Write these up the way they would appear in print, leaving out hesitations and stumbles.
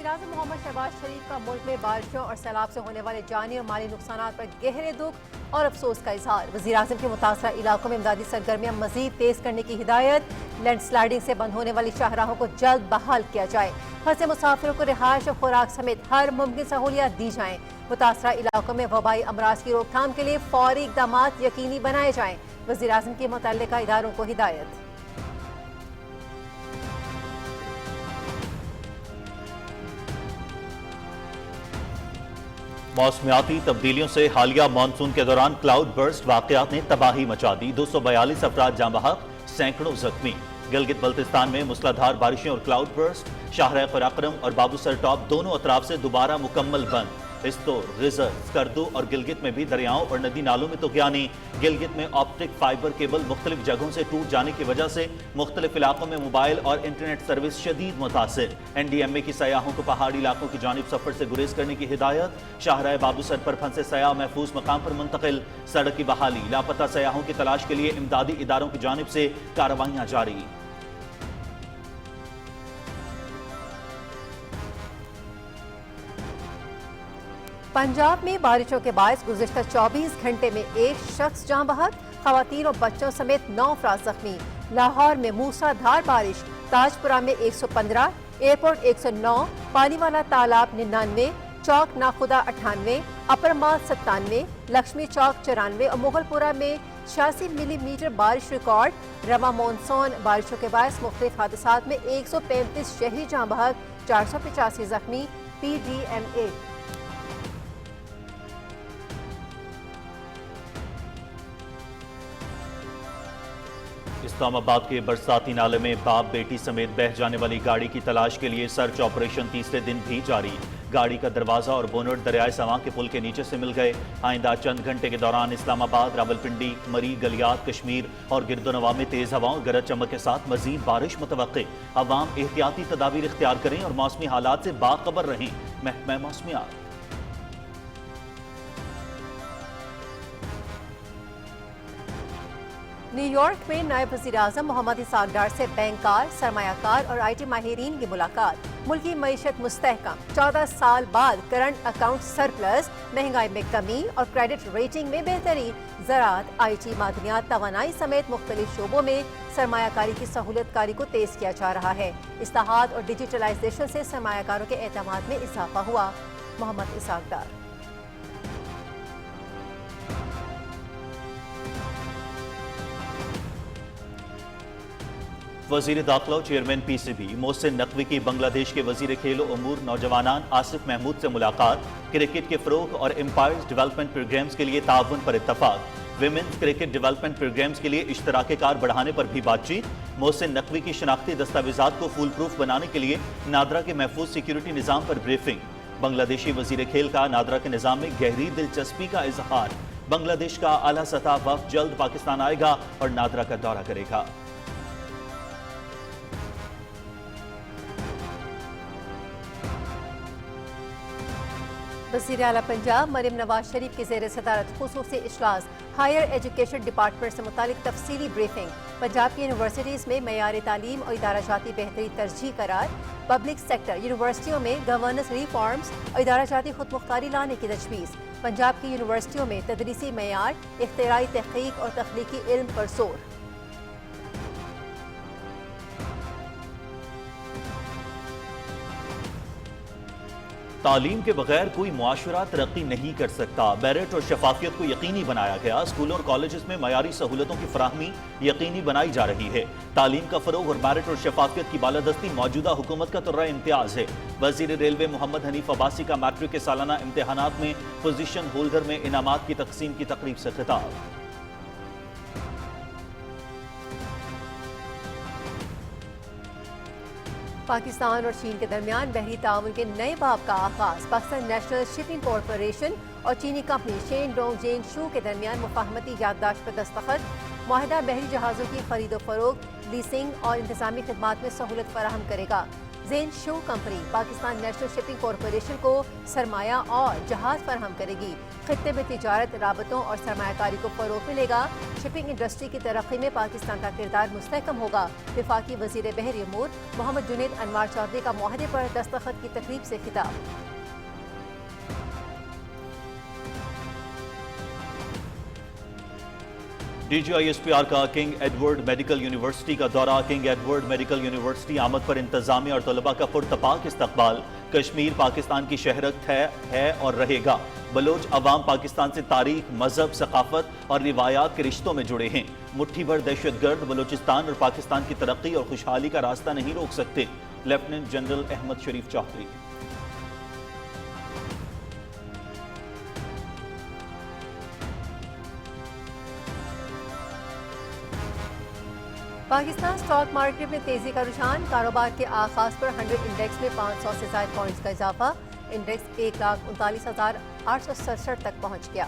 वज़ीर-ए-आज़म मोहम्मद शहबाज शरीफ का मुल्क में बारिशों और सैलाब से होने वाले जानी और माली नुकसान पर गहरे दुख और अफसोस का इजहार। वज़ीर-ए-आज़म के मुतासरा इलाकों में इमदादी सरगर्मियाँ मज़ीद तेज़ करने की हिदायत। लैंडस्लाइडिंग से बंद होने वाली शाहराहों को जल्द बहाल किया जाए। फंसे मुसाफिरों को रिहाइश और खुराक समेत हर मुमकिन सहूलियात दी जाएँ। मुतासरा इलाकों में वबाई अमराज की रोकथाम के लिए फौरी इक़दामात यकीनी बनाए जाएँ। वज़ीर-ए-आज़म की मुतल्लिका इदारों को हिदायत। मौसमियाती तब्दीलियों से हालिया मानसून के दौरान क्लाउड बर्स्ट वाकयात ने तबाही मचा दी। 242 अफराद जाँ बहक, सैकड़ों जख्मी। गिलगित बल्तिस्तान में मूसलाधार बारिशें और क्लाउड बर्स्ट। शाहराह कराक्रम और बाबूसर टॉप दोनों अतराफ से दोबारा मुकम्मल बंद। इस्तोर, गिजर, स्कर्दू और गिलगित में भी दरियाओं और नदी नालों में तुग़यानी। गिलगित में ऑप्टिक फाइबर केबल मुख्तलिफ जगहों से टूट जाने की वजह से मुख्तलिफ इलाकों में मोबाइल और इंटरनेट सर्विस शदीद मुतासिर। NDMA की सयाहों को पहाड़ी इलाकों की जानिब सफर से गुरेज करने की हिदायत। शाहराह बाबूसर पर फंसे सयाह महफूज मकाम पर मुंतकिल। सड़क की बहाली, लापता सयाहों की तलाश के लिए इमदादी इदारों की जानिब से कार्रवाइयाँ जारी। पंजाब में बारिशों के बायस गुज़िश्ता 24 घंटे में एक शख्स जाँ बहक, खवातीन और बच्चों समेत 9 अफराद जख्मी। लाहौर में मूसलाधार बारिश, ताजपुरा में 115, एयरपोर्ट 109, पानी वाला तालाब 99, चौक नाखुदा 98, अपर माल 97, लक्ष्मी चौक 94 और मुगलपुरा में 86 मिलीमीटर बारिश रिकॉर्ड। रवा मानसून बारिशों के बायस मुख्तलिफ हादसात में 135 शहरी जाँ बहक, 485 जख्मी। PDMA। इस्लामाबाद के बरसाती नाले में बाप बेटी समेत बह जाने वाली गाड़ी की तलाश के लिए सर्च ऑपरेशन तीसरे दिन भी जारी। गाड़ी का दरवाजा और बोनट दरियाए सवां के पुल के नीचे से मिल गए। आइंदा चंद घंटे के दौरान इस्लामाबाद, रावलपिंडी, मरी, गलियात, कश्मीर और गिरदोनवा में तेज हवाओं, गरज चमक के साथ मजीद बारिश मुतवक्के। अवाम एहतियाती तदाबीर इख्तियार करें और मौसमी हालात से बाखबर रहें। महकमा मौसमियात। न्यूयॉर्क में नायब वज़ीर-ए-आज़म मोहम्मद इसाक डार से बैंकार, सरमायाकार और IT माहिरीन की मुलाकात। मुल्की मईशत मुस्तहकम, 14 साल बाद करंट अकाउंट सरप्लस, महंगाई में कमी और क्रेडिट रेटिंग में बेहतरी। ज़राअत, IT, मादनियात, तवानाई समेत मुख्तलिफ शोबों में सरमायाकारी की सहूलतकारी को तेज़ किया जा रहा है। इस्लाहात और डिजिटलाइजेशन से सरमायाकारों के एतमाद में इजाफा हुआ। मोहम्मद इसाक डार। वज़ीर दाखिला चेयरमैन PCB मोहसिन नकवी की बांग्लादेश के वज़ीर खेलो उमूर नौजवानान आसिफ महमूद से मुलाकात। क्रिकेट के फ़रोग़ और एम्पायर्स डेवलपमेंट प्रोग्राम्स के लिए ताउन पर इत्तफाक। विमेंस क्रिकेट डेवलपमेंट प्रोग्राम्स के लिए इश्तराके कार बढ़ाने पर भी बातचीत। मोहसिन नकवी की शनाख्ती दस्तावेज़ात को फूल प्रूफ बनाने के लिए नादरा के महफूज सिक्योरिटी निज़ाम पर ब्रीफिंग। बांग्लादेशी वज़ीर खेल का नादरा के निज़ाम में गहरी दिलचस्पी का इजहार। बांग्लादेश का आला सतह वफ़द जल्द पाकिस्तान आएगा और नादरा का दौरा करेगा। वज़ीर आला पंजाब मरियम नवाज शरीफ की ज़ेर सदारत खुसूसी इजलास। हायर एजुकेशन डिपार्टमेंट से मुतालिक तफसीली ब्रीफिंग। पंजाब की यूनिवर्सिटीज़ में मयार तालीम और इदाराजाती बेहतरी तरजीह करार। पब्लिक सेक्टर यूनिवर्सिटियों में गवर्नेंस रिफॉर्म्स और इदाराजाती खुद मुख्तारी लाने की तजवीज़। पंजाब की यूनिवर्सिटियों में तदरीसी मयार, इख्तिराई तहक़ीक़ और तख्लीकी इल्म पर जोर। तालीम के बगैर कोई मुआशरा तरक्की नहीं कर सकता। बैरेट और शफाफियत को यकीनी बनाया गया। स्कूलों और कॉलेजेस में मयारी सहूलतों की फराहमी यकीनी बनाई जा रही है। तालीम का फरोग और बैरेट और शफाफियत की बालादस्ती मौजूदा हुकूमत का तुर्रा इम्तियाज है। वज़ीर रेलवे मोहम्मद हनीफ अब्बासी का मैट्रिक के सालाना इम्तिहानात में पोजीशन होल्डर में इनामात की तकसीम की तकरीब से खिताब। पाकिस्तान और चीन के दरमियान बहरी ताउन के नए बाब का आगाज। पाकिस्तान नेशनल शिपिंग कॉरपोरेशन और चीनी कंपनी शेनडोंग जेनशू के दरमियान मुफाहमती याददाश्त पर दस्तखत। मुआहदा बहरी जहाज़ों की खरीदो फरोख्त, लीसिंग और इंतजामी खिदमात में सहूलत फराहम करेगा। زین شو company Pakistan national shipping corporation کو سرمایہ اور جہاز فراہم کرے گی۔ خطے میں تجارت، رابطوں اور سرمایہ کاری کو فروغ ملے گا۔ شپنگ انڈسٹری کی ترقی میں پاکستان کا کردار مستحکم ہوگا۔ وفاقی وزیر بحری امور محمد جنید انوار چودھری کا معاہدے پر دستخط کی تقریب سے خطاب۔ D G I S P R کا کنگ ایڈورڈ میڈیکل یونیورسٹی کا دورہ۔ کنگ ایڈورڈ میڈیکل یونیورسٹی آمد پر انتظامیہ اور طلباء کا پرتپاک استقبال۔ کشمیر پاکستان کی شہرت ہے اور رہے گا۔ بلوچ عوام پاکستان سے تاریخ، مذہب، ثقافت اور روایات کے رشتوں میں جڑے ہیں۔ مٹھی بھر دہشت گرد بلوچستان اور پاکستان کی ترقی اور خوشحالی کا راستہ نہیں روک سکتے۔ لیفٹیننٹ جنرل احمد شریف چودھری۔ پاکستان سٹاک مارکیٹ میں تیزی کا رجحان۔ کاروبار کے آغاز پر 100 انڈیکس میں 500 سے زائد پوائنٹس کا اضافہ۔ انڈیکس 1,39,867 تک پہنچ گیا۔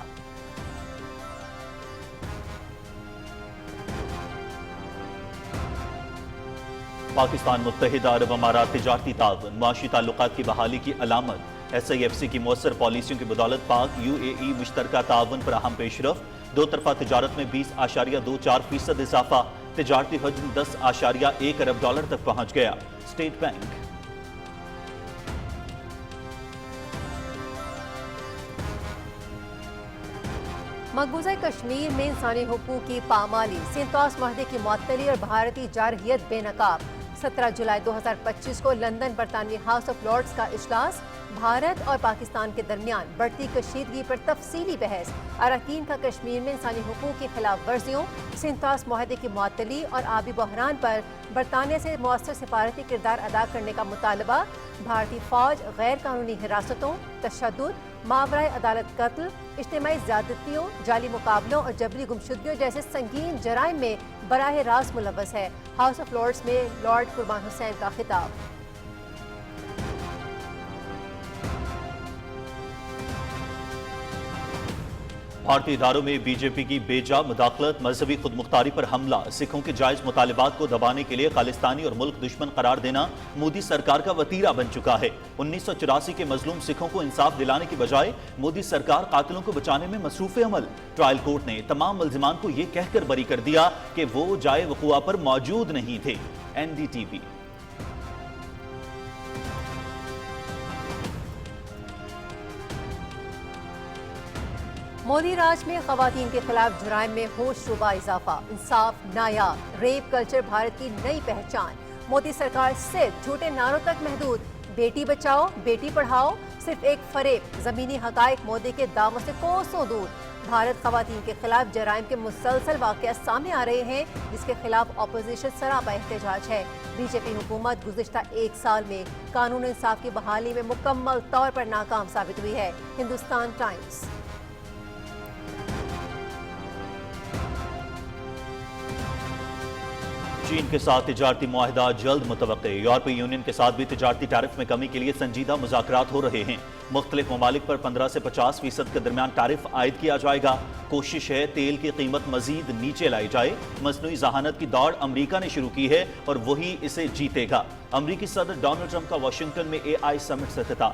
پاکستان متحدہ عرب امارات تجارتی تعاون معاشی تعلقات کی بحالی کی علامت۔ ایس آئی ایف سی کی مؤثر پالیسیوں کی بدولت پاک یو اے ای مشترکہ تعاون پر اہم پیش رفت۔ دو طرفہ تجارت میں 20.24% اضافہ۔ تجارتی حجم 10.1 ارب ڈالر تک پہنچ گیا۔ State bank. مقبوضہ کشمیر میں انسانی حقوق کی پامالی، سینتوس معاہدے کی معطلی اور بھارتی جارحیت بے نقاب۔ 17 جولائی 2025 کو لندن برطانوی ہاؤس آف لارڈز کا اجلاس۔ بھارت اور پاکستان کے درمیان بڑھتی کشیدگی پر تفصیلی بحث۔ اراکین کا کشمیر میں انسانی حقوق کی خلاف ورزیوں، سینتوس معاہدے کی معطلی اور آبی بحران پر برطانیہ سے مؤثر سفارتی کردار ادا کرنے کا مطالبہ۔ بھارتی فوج غیر قانونی حراستوں، تشدد، ماورائے عدالت قتل، اجتماعی زیادتیوں، جعلی مقابلوں اور جبری گمشدگیوں جیسے سنگین جرائم میں براہ راست ملوث ہے۔ ہاؤس آف لارڈز میں لارڈ قربان حسین کا خطاب۔ بھارتی اداروں میں بی جے پی کی بے جا مداخلت، مذہبی خود مختاری پر حملہ، سکھوں کے جائز مطالبات کو دبانے کے لیے خالصتانی اور ملک دشمن قرار دینا مودی سرکار کا وتیرہ بن چکا ہے۔ 1984 کے مظلوم سکھوں کو انصاف دلانے کی بجائے مودی سرکار قاتلوں کو بچانے میں مصروف عمل۔ ٹرائل کورٹ نے تمام ملزمان کو یہ کہہ کر بری کر دیا کہ وہ جائے وقوع پر موجود نہیں تھے۔ N D T V. Modi راج میں خواتین کے خلاف جرائم میں ہوش ربا اضافہ، انصاف نایاب، ریپ کلچر بھارت کی نئی پہچان۔ مودی سرکار صرف جھوٹے نعروں تک محدود، بیٹی بچاؤ بیٹی پڑھاؤ صرف ایک فریب، زمینی حقائق مودی کے دعووں سے کوسوں دور۔ بھارت خواتین کے خلاف جرائم کے مسلسل واقعات سامنے آ رہے ہیں، جس کے خلاف اپوزیشن سراپا احتجاج ہے۔ بی جے پی حکومت گزشتہ 1 سال میں قانون انصاف کی بحالی میں مکمل طور پر ناکام ثابت ہوئی ہے۔ ہندوستان ٹائمز۔ چین کے ساتھ تجارتی معاہدہ جلد متوقع۔ یورپی یونین کے ساتھ بھی تجارتی ٹیرف میں کمی کے لیے سنجیدہ مذاکرات ہو رہے ہیں۔ مختلف ممالک پر 15 سے 50% کے درمیان ٹیرف عائد کیا جائے گا۔ کوشش ہے تیل کی قیمت مزید نیچے لائی جائے۔ مصنوعی ذہانت کی دوڑ امریکہ نے شروع کی ہے اور وہی اسے جیتے گا۔ امریکی صدر ڈونلڈ ٹرمپ کا واشنگٹن میں اے آئی سمٹ سے خطاب۔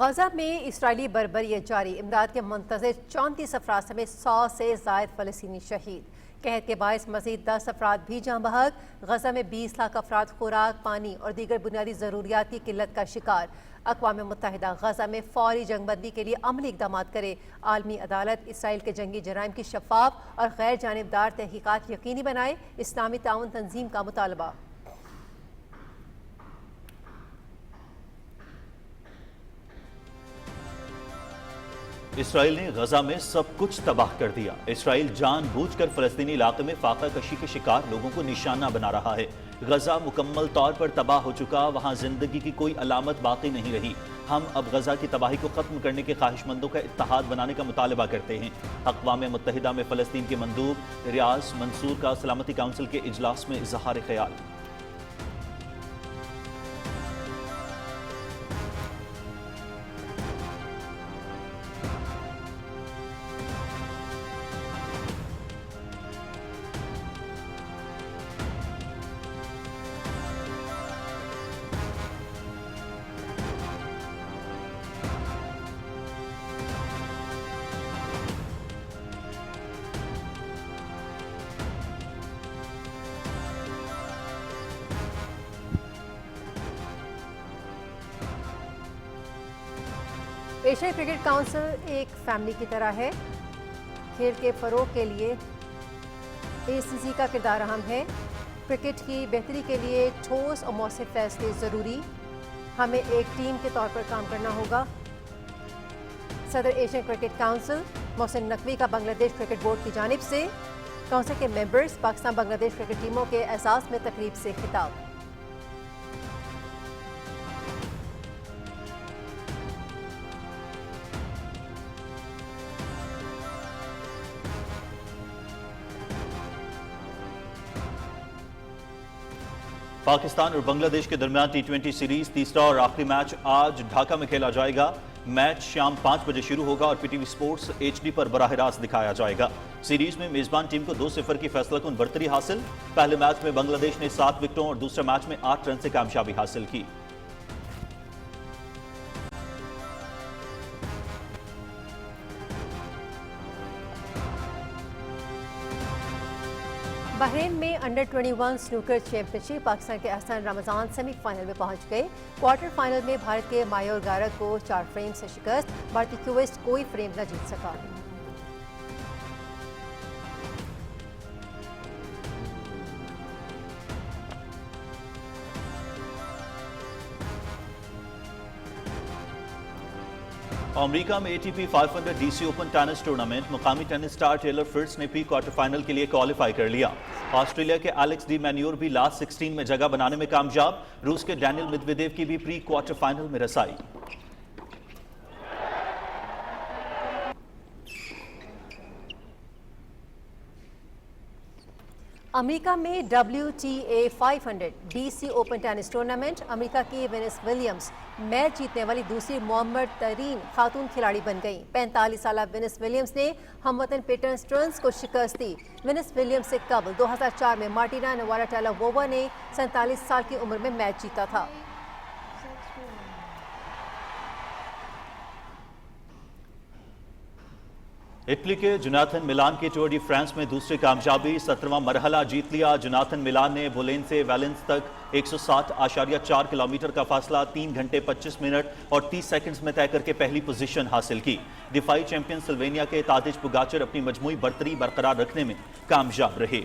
غزہ میں اسرائیلی بربریت جاری، امداد کے منتظر 34 افراد سمیت 100 سے زائد فلسطینی شہید۔ قحط کے باعث مزید 10 افراد بھی جاں بحق۔ غزہ میں 20 لاکھ افراد خوراک، پانی اور دیگر بنیادی ضروریات کی قلت کا شکار۔ اقوام متحدہ غزہ میں فوری جنگ بندی کے لیے عملی اقدامات کرے۔ عالمی عدالت اسرائیل کے جنگی جرائم کی شفاف اور غیر جانبدار تحقیقات یقینی بنائے۔ اسلامی تعاون تنظیم کا مطالبہ۔ اسرائیل نے غزہ میں سب کچھ تباہ کر دیا۔ اسرائیل جان بوجھ کر فلسطینی علاقے میں فاقہ کشی کے شکار لوگوں کو نشانہ بنا رہا ہے۔ غزہ مکمل طور پر تباہ ہو چکا، وہاں زندگی کی کوئی علامت باقی نہیں رہی۔ ہم اب غزہ کی تباہی کو ختم کرنے کے خواہش مندوں کا اتحاد بنانے کا مطالبہ کرتے ہیں۔ اقوام متحدہ میں فلسطین کے مندوب ریاض منصور کا سلامتی کونسل کے اجلاس میں اظہار خیال۔ ایشین کرکٹ کونسل ایک فیملی کی طرح ہے. کھیل کے فروغ کے لیے ACC کا کردار اہم ہے. کرکٹ کی بہتری کے لیے ٹھوس اور مؤثر فیصلے ضروری. ہمیں ایک ٹیم کے طور پر کام کرنا ہوگا. صدر Asian cricket council Mohsin Naqvi کا بنگلہ دیش کرکٹ بورڈ کی جانب سے کونسل کے ممبرز پاکستان بنگلہ دیش کرکٹ ٹیموں کے اعزاز میں تقریب سے خطاب. پاکستان اور بنگلہ دیش کے درمیان T20 سیریز تیسرا اور آخری میچ آج ڈھاکہ میں کھیلا جائے گا. میچ شام 5 بجے شروع ہوگا اور PTV سپورٹس HD پر براہ راست دکھایا جائے گا. سیریز میں میزبان ٹیم کو 2-0 کی فیصلہ کن برتری حاصل. پہلے میچ میں بنگلہ دیش نے 7 وکٹوں اور دوسرے میچ میں 8 رن سے کامیابی حاصل کی. بحرین میں انڈر 21 سنوکر چیمپئن شپ پاکستان کے احسان رمضان سیمی فائنل میں پہنچ گئے. کوارٹر فائنل میں بھارت کے مایور گارگ کو 4 فریم سے شکست. بھارتی کیوسٹ کوئی فریم نہ جیت سکا. امریکہ میں ATP 500 DC open tennis tournament مقامی ٹینس سٹار ٹیلر فرٹز نے بھی کوارٹر فائنل کے لیے کوالیفائی کر لیا. آسٹریلیا کے ایلیکس ڈی مینیور بھی لاسٹ 16 میں جگہ بنانے میں کامیاب. روس کے ڈینیل میدویدیو کی بھی پری کوارٹر فائنل میں رسائی. امریکہ میں WTA 500 DC open tennis tournament امریکہ کی وینس ولیمز میچ جیتنے والی دوسری معمر ترین خاتون کھلاڑی بن گئیں. 45 سالہ وینس ولیمز نے ہم وطن پیٹرن سٹرنز کو شکست دی. وینس ولیمز سے قبل 2004 میں مارٹینا نوراٹیلاووا نے 47 سال کی عمر میں میچ جیتا تھا. اٹلی کے جوناتھن ملان کی ٹور ڈی فرانس میں دوسری کامیابی. 17واں مرحلہ جیت لیا. جوناتھن ملان نے بولین سے ویلنس تک 107.4 کلومیٹر کا فاصلہ 3 گھنٹے 25 منٹ اور 30 سیکنڈز میں طے کر کے پہلی پوزیشن حاصل کی. دفاعی چیمپئن سلوینیا کے تادیج پوگاچر اپنی مجموعی برتری برقرار رکھنے میں کامیاب رہے.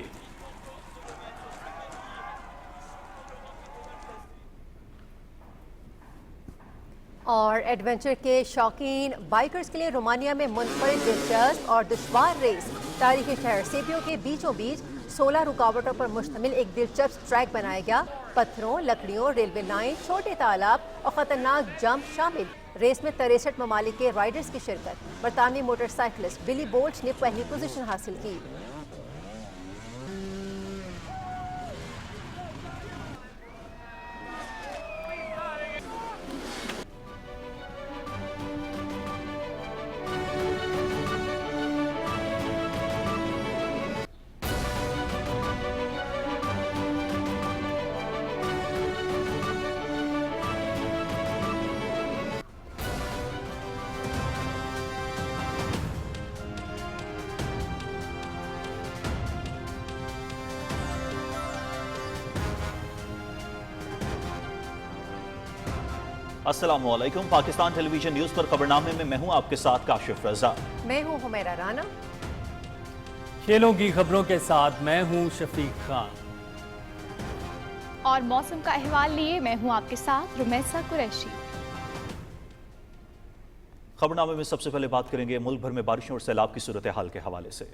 اور ایڈونچر کے شوقین بائیکرز کے لیے رومانیہ میں منفرد دلچسپ اور دشوار ریس. تاریخی شہر سیپیو کے بیچوں بیچ 16 رکاوٹوں پر مشتمل ایک دلچسپ ٹریک بنایا گیا. پتھروں، لکڑیوں، ریلوے لائن، چھوٹے تالاب اور خطرناک جمپ شامل. ریس میں 63 ممالک کے رائیڈرز کی شرکت. برطانوی موٹر سائیکلسٹ بلی بولٹ نے پہلی پوزیشن حاصل کی. السلام علیکم. پاکستان ٹیلی ویژن نیوز پر خبرنامے میں میں ہوں آپ کے ساتھ کاشف رضا. میں ہوں حمیرہ رانا. کھیلوں کی خبروں کے ساتھ میں ہوں شفیق خان. اور موسم کا احوال لیے میں ہوں آپ کے ساتھ رمیسہ قریشی. خبرنامے میں سب سے پہلے بات کریں گے ملک بھر میں بارشوں اور سیلاب کی صورتحال کے حوالے سے.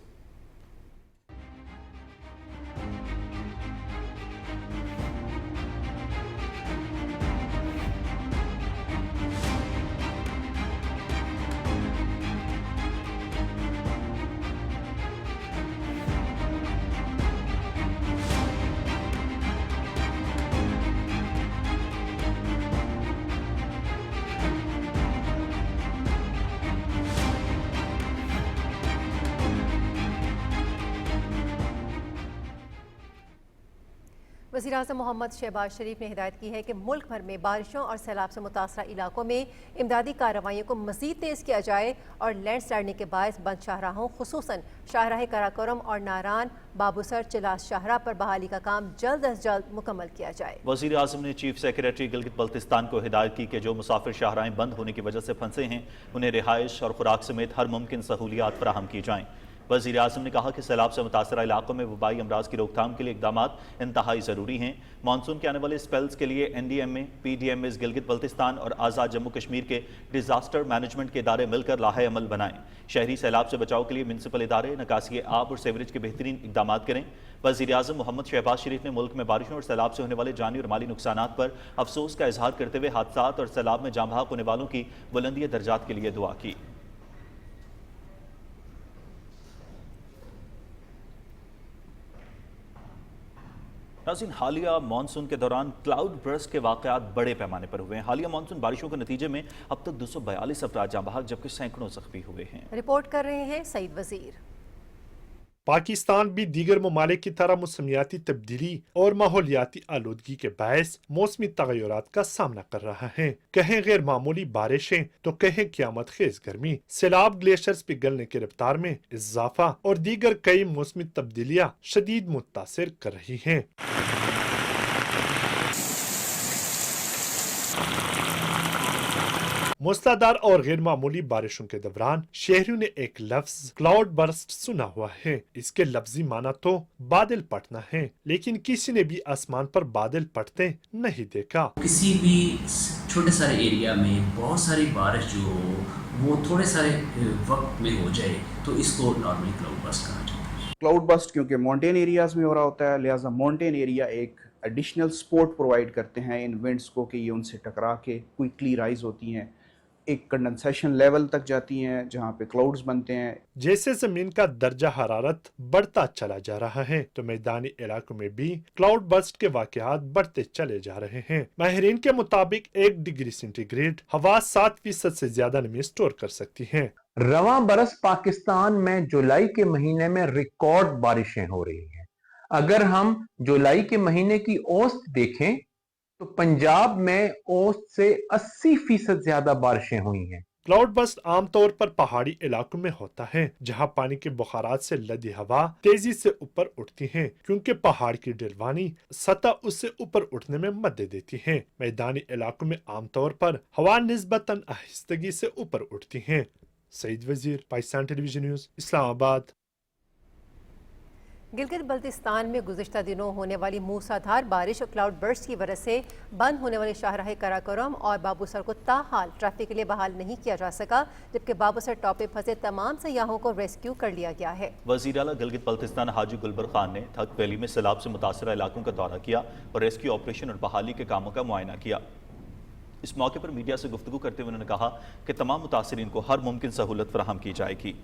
वज़ीर-ए-आज़म मोहम्मद शहबाज शरीफ ने हिदायत की है कि मुल्क भर में बारिशों और सैलाब से मुतासरा इलाकों में इमदादी कार्रवाइयों को मज़ीद तेज़ किया जाए और लैंड स्लाइडिंग के बायस बंद शाहराहों खुसूसन शाहराह कराकोरम और नारान बाबूसर चिलास शाहराह पर बहाली का काम जल्द अज जल्द मुकम्मल किया जाए। वज़ीर-ए-आज़म ने चीफ सेक्रेटरी गिलगित बल्तिस्तान को हिदायत की कि जो मुसाफिर शाहराहें बंद होने की वजह से फंसे हैं उन्हें रिहाइश और खुराक समेत हर मुमकिन सहूलियात फराहम की जाएँ। वज़ीर-ए-आज़म ने कहा कि सैलाब से मुतासरा इलाकों में वबाई अमराज की रोकथाम के लिए इक़दामात इंतहाई ज़रूरी हैं। मानसून के आने वाले स्पेल्स के लिए NDMA, PDMA गिलगित बल्तिस्तान और आज़ाद जम्मू कश्मीर के डिज़ास्टर मैनेजमेंट के इदारे मिलकर लाहे अमल बनाएं। शहरी सैलाब से बचाव के लिए म्यूनसिपल इदारे नकासी आब और सेवरेज के बेहतरीन इक़दामात करें। वज़ीर-ए-आज़म मोहम्मद शहबाज शरीफ ने मुल्क में बारिशों और सैलाब से होने वाले जानी और माली नुकसानात पर अफसोस का इजहार करते हुए हादसात और सैलाब में जाँ बहक होने वालों की बुलंदी दर्जात के लिए दुआ की। नाज़रीन, हालिया मानसून के दौरान क्लाउड बर्स्ट के वाक़यात बड़े पैमाने पर हुए हैं। हालिया मानसून बारिशों के नतीजे में अब तक 242 अफराद जाँ बहक जबकि सैकड़ों ज़ख्मी हुए हैं। रिपोर्ट कर रहे हैं सईद वज़ीर। पाकिस्तान भी दीगर ममालिक की तरह मौसमियाती तब्दीली और माहौलियाती आलूदगी के बायस मौसमी तगय्युरात का सामना कर रहा है। कहें गैर मामूली बारिशें तो कहें क़यामत खेज गर्मी, सैलाब, ग्लेशियर्स पिघलने की रफ्तार में इजाफा और दीगर कई मौसमी तब्दीलियां शदीद मुतासिर कर रही हैं। मूसलाधार और गैर मामूली बारिशों के दौरान शहरियों ने एक लफ्ज क्लाउड बर्स्ट सुना हुआ है। इसके लफ्जी माना तो बादल फटना है, लेकिन किसी ने भी आसमान पर बादल फटते नहीं देखा। किसी भी छोटे सारे एरिया में बहुत सारी बारिश जो वो थोड़े सारे वक्त में हो जाए तो इसको नॉर्मली क्लाउड बर्स्ट कहा जाता है। क्लाउड बर्स्ट क्योंकि माउंटेन एरियाज में हो रहा होता है, लिहाजा माउंटेन एरिया एक एडिशनल सपोर्ट प्रोवाइड करते हैं इन विंड्स को कि ये उनसे टकरा के क्विकली राइज होती हैं, एक कंडेंसेशन लेवल तक जाती हैं जहां पे क्लाउड्स बनते हैं। जैसे जमीन का दर्जा हरारत बढ़ता चला जा रहा है तो मैदानी इलाकों में भी क्लाउड बर्स्ट के वाकयात बढ़ते चले जा रहे हैं। माहिरीन के मुताबिक 1 डिग्री सेंटीग्रेड हवा 7% से ज्यादा नमी स्टोर कर सकती है। रवां बरस पाकिस्तान में जुलाई के महीने में रिकॉर्ड बारिशें हो रही हैं। अगर हम जुलाई के महीने की औसत देखें तो पंजाब में औसत से 80% ज्यादा बारिशें हुई हैं। क्लाउड बर्स्ट आमतौर पर पहाड़ी इलाकों में होता है जहां पानी के बुखारात से लदी हवा तेजी से ऊपर उठती है, क्योंकि पहाड़ की ढलवानी सतह उससे ऊपर उठने में मदद देती है। मैदानी इलाकों में आमतौर पर हवा निस्बतन आहिस्तगी से ऊपर उठती है। सईद वजीर, पाकिस्तान टेलीविजन न्यूज़, इस्लामाबाद। गिलगित बल्तिस्तान में गुज़िश्ता दिनों होने वाली मूसलाधार बारिश और क्लाउड बर्स्ट की वजह से बंद होने वाले शाहराह कराकोरम और बाबूसर को ताहाल ट्रैफिक के लिए बहाल नहीं किया जा सका, जबकि बाबूसर टॉप पे फंसे तमाम सयाहों को रेस्क्यू कर लिया गया है। वज़ीर आला गिलगित बल्तिस्तान हाजी गुलबर खान ने थक वैली में सैलाब से मुतासरा इलाकों का दौरा किया और रेस्क्यू ऑपरेशन और बहाली के कामों का मुआयना किया। इस मौके पर मीडिया से गुफ्तगू करते हुए उन्होंने कहा कि तमाम मुतासरीन को हर मुमकिन सहूलत फराहम की जाएगी।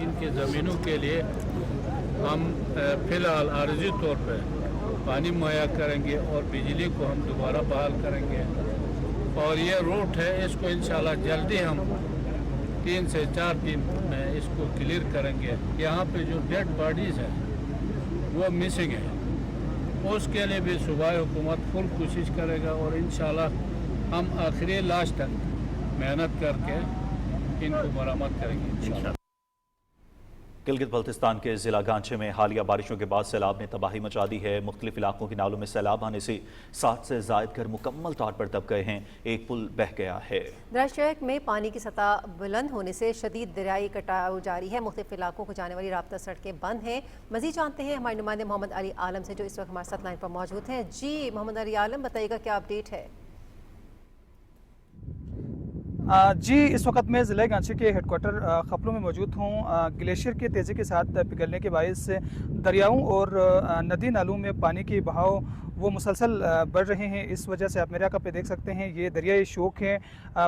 इनके ज़मीनों के लिए हम फ़िलहाल आर्जी तौर पर पानी मुहैया करेंगे और बिजली को हम दोबारा बहाल करेंगे और ये रूट है इसको इंशाल्लाह जल्दी हम 3 से 4 दिन में इसको क्लियर करेंगे। यहाँ पे जो डेड बॉडीज़ हैं वो मिसिंग है, उसके लिए भी सूबाई हुकूमत फुल कोशिश करेगा और इंशाल्लाह हम आखिरी लास्ट तक मेहनत करके इनको बरामद करेंगे इंशाल्लाह। गिलगित बल्तिस्तान के ज़िला गांचे में हालिया बारिशों के बाद सैलाब ने तबाही मचा दी है। मुख्तलिफ इलाकों के नालों में सैलाब आने से 60 से ज़ायद घर मुकम्मल तौर पर दब गए हैं। एक पुल बह गया है। दराशेख में पानी की सतह बुलंद होने से शदीद दरियाई कटाव जारी है। मुख्तलिफ इलाकों को जाने वाली राब्ता सड़कें बंद हैं। मज़ीद जानते हैं हमारे नुमाइंदे मोहम्मद अली आलम से, जो इस वक्त हमारे साथ लाइन पर मौजूद हैं। जी मोहम्मद अली आलम, बताइएगा क्या अपडेट है? जी, इस वक्त मैं ज़िला गांची के हेडक्वार्टर खपलों में मौजूद हूँ। ग्लेशियर के तेज़ी के साथ पिघलने के बायस दरियाओं और नदी नालों में पानी के बहाव वो मुसलसल बढ़ रहे हैं। इस वजह से आप मेरे आका पे देख सकते हैं ये दरियाई शोक है,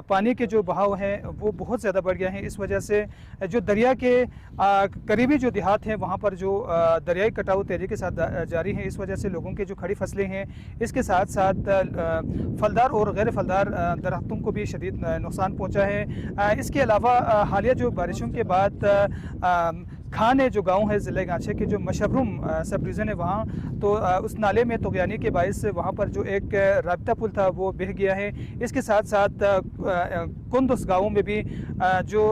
पानी के जो बहाव है वो बहुत ज़्यादा बढ़ गया है। इस वजह से जो दरिया के करीबी जो देहात हैं वहाँ पर जो दरियाई कटाव तेज़ी के साथ जारी है, इस वजह से लोगों के जो खड़ी फसलें हैं, इसके साथ साथ फलदार और गैर फलदार दरख्तों को भी शदीद नुकसान नुकसान पहुँचा है। इसके अलावा हालिया जो बारिशों के बाद खान है जो गांव है ज़िले गांछे के जो मशबरुम सब डिवीज़न है वहाँ, तो उस नाले में तुग़यानी के बायस वहाँ पर जो एक राब्ता पुल था वो बह गया है। इसके साथ साथ कुंदुस गाँव में भी जो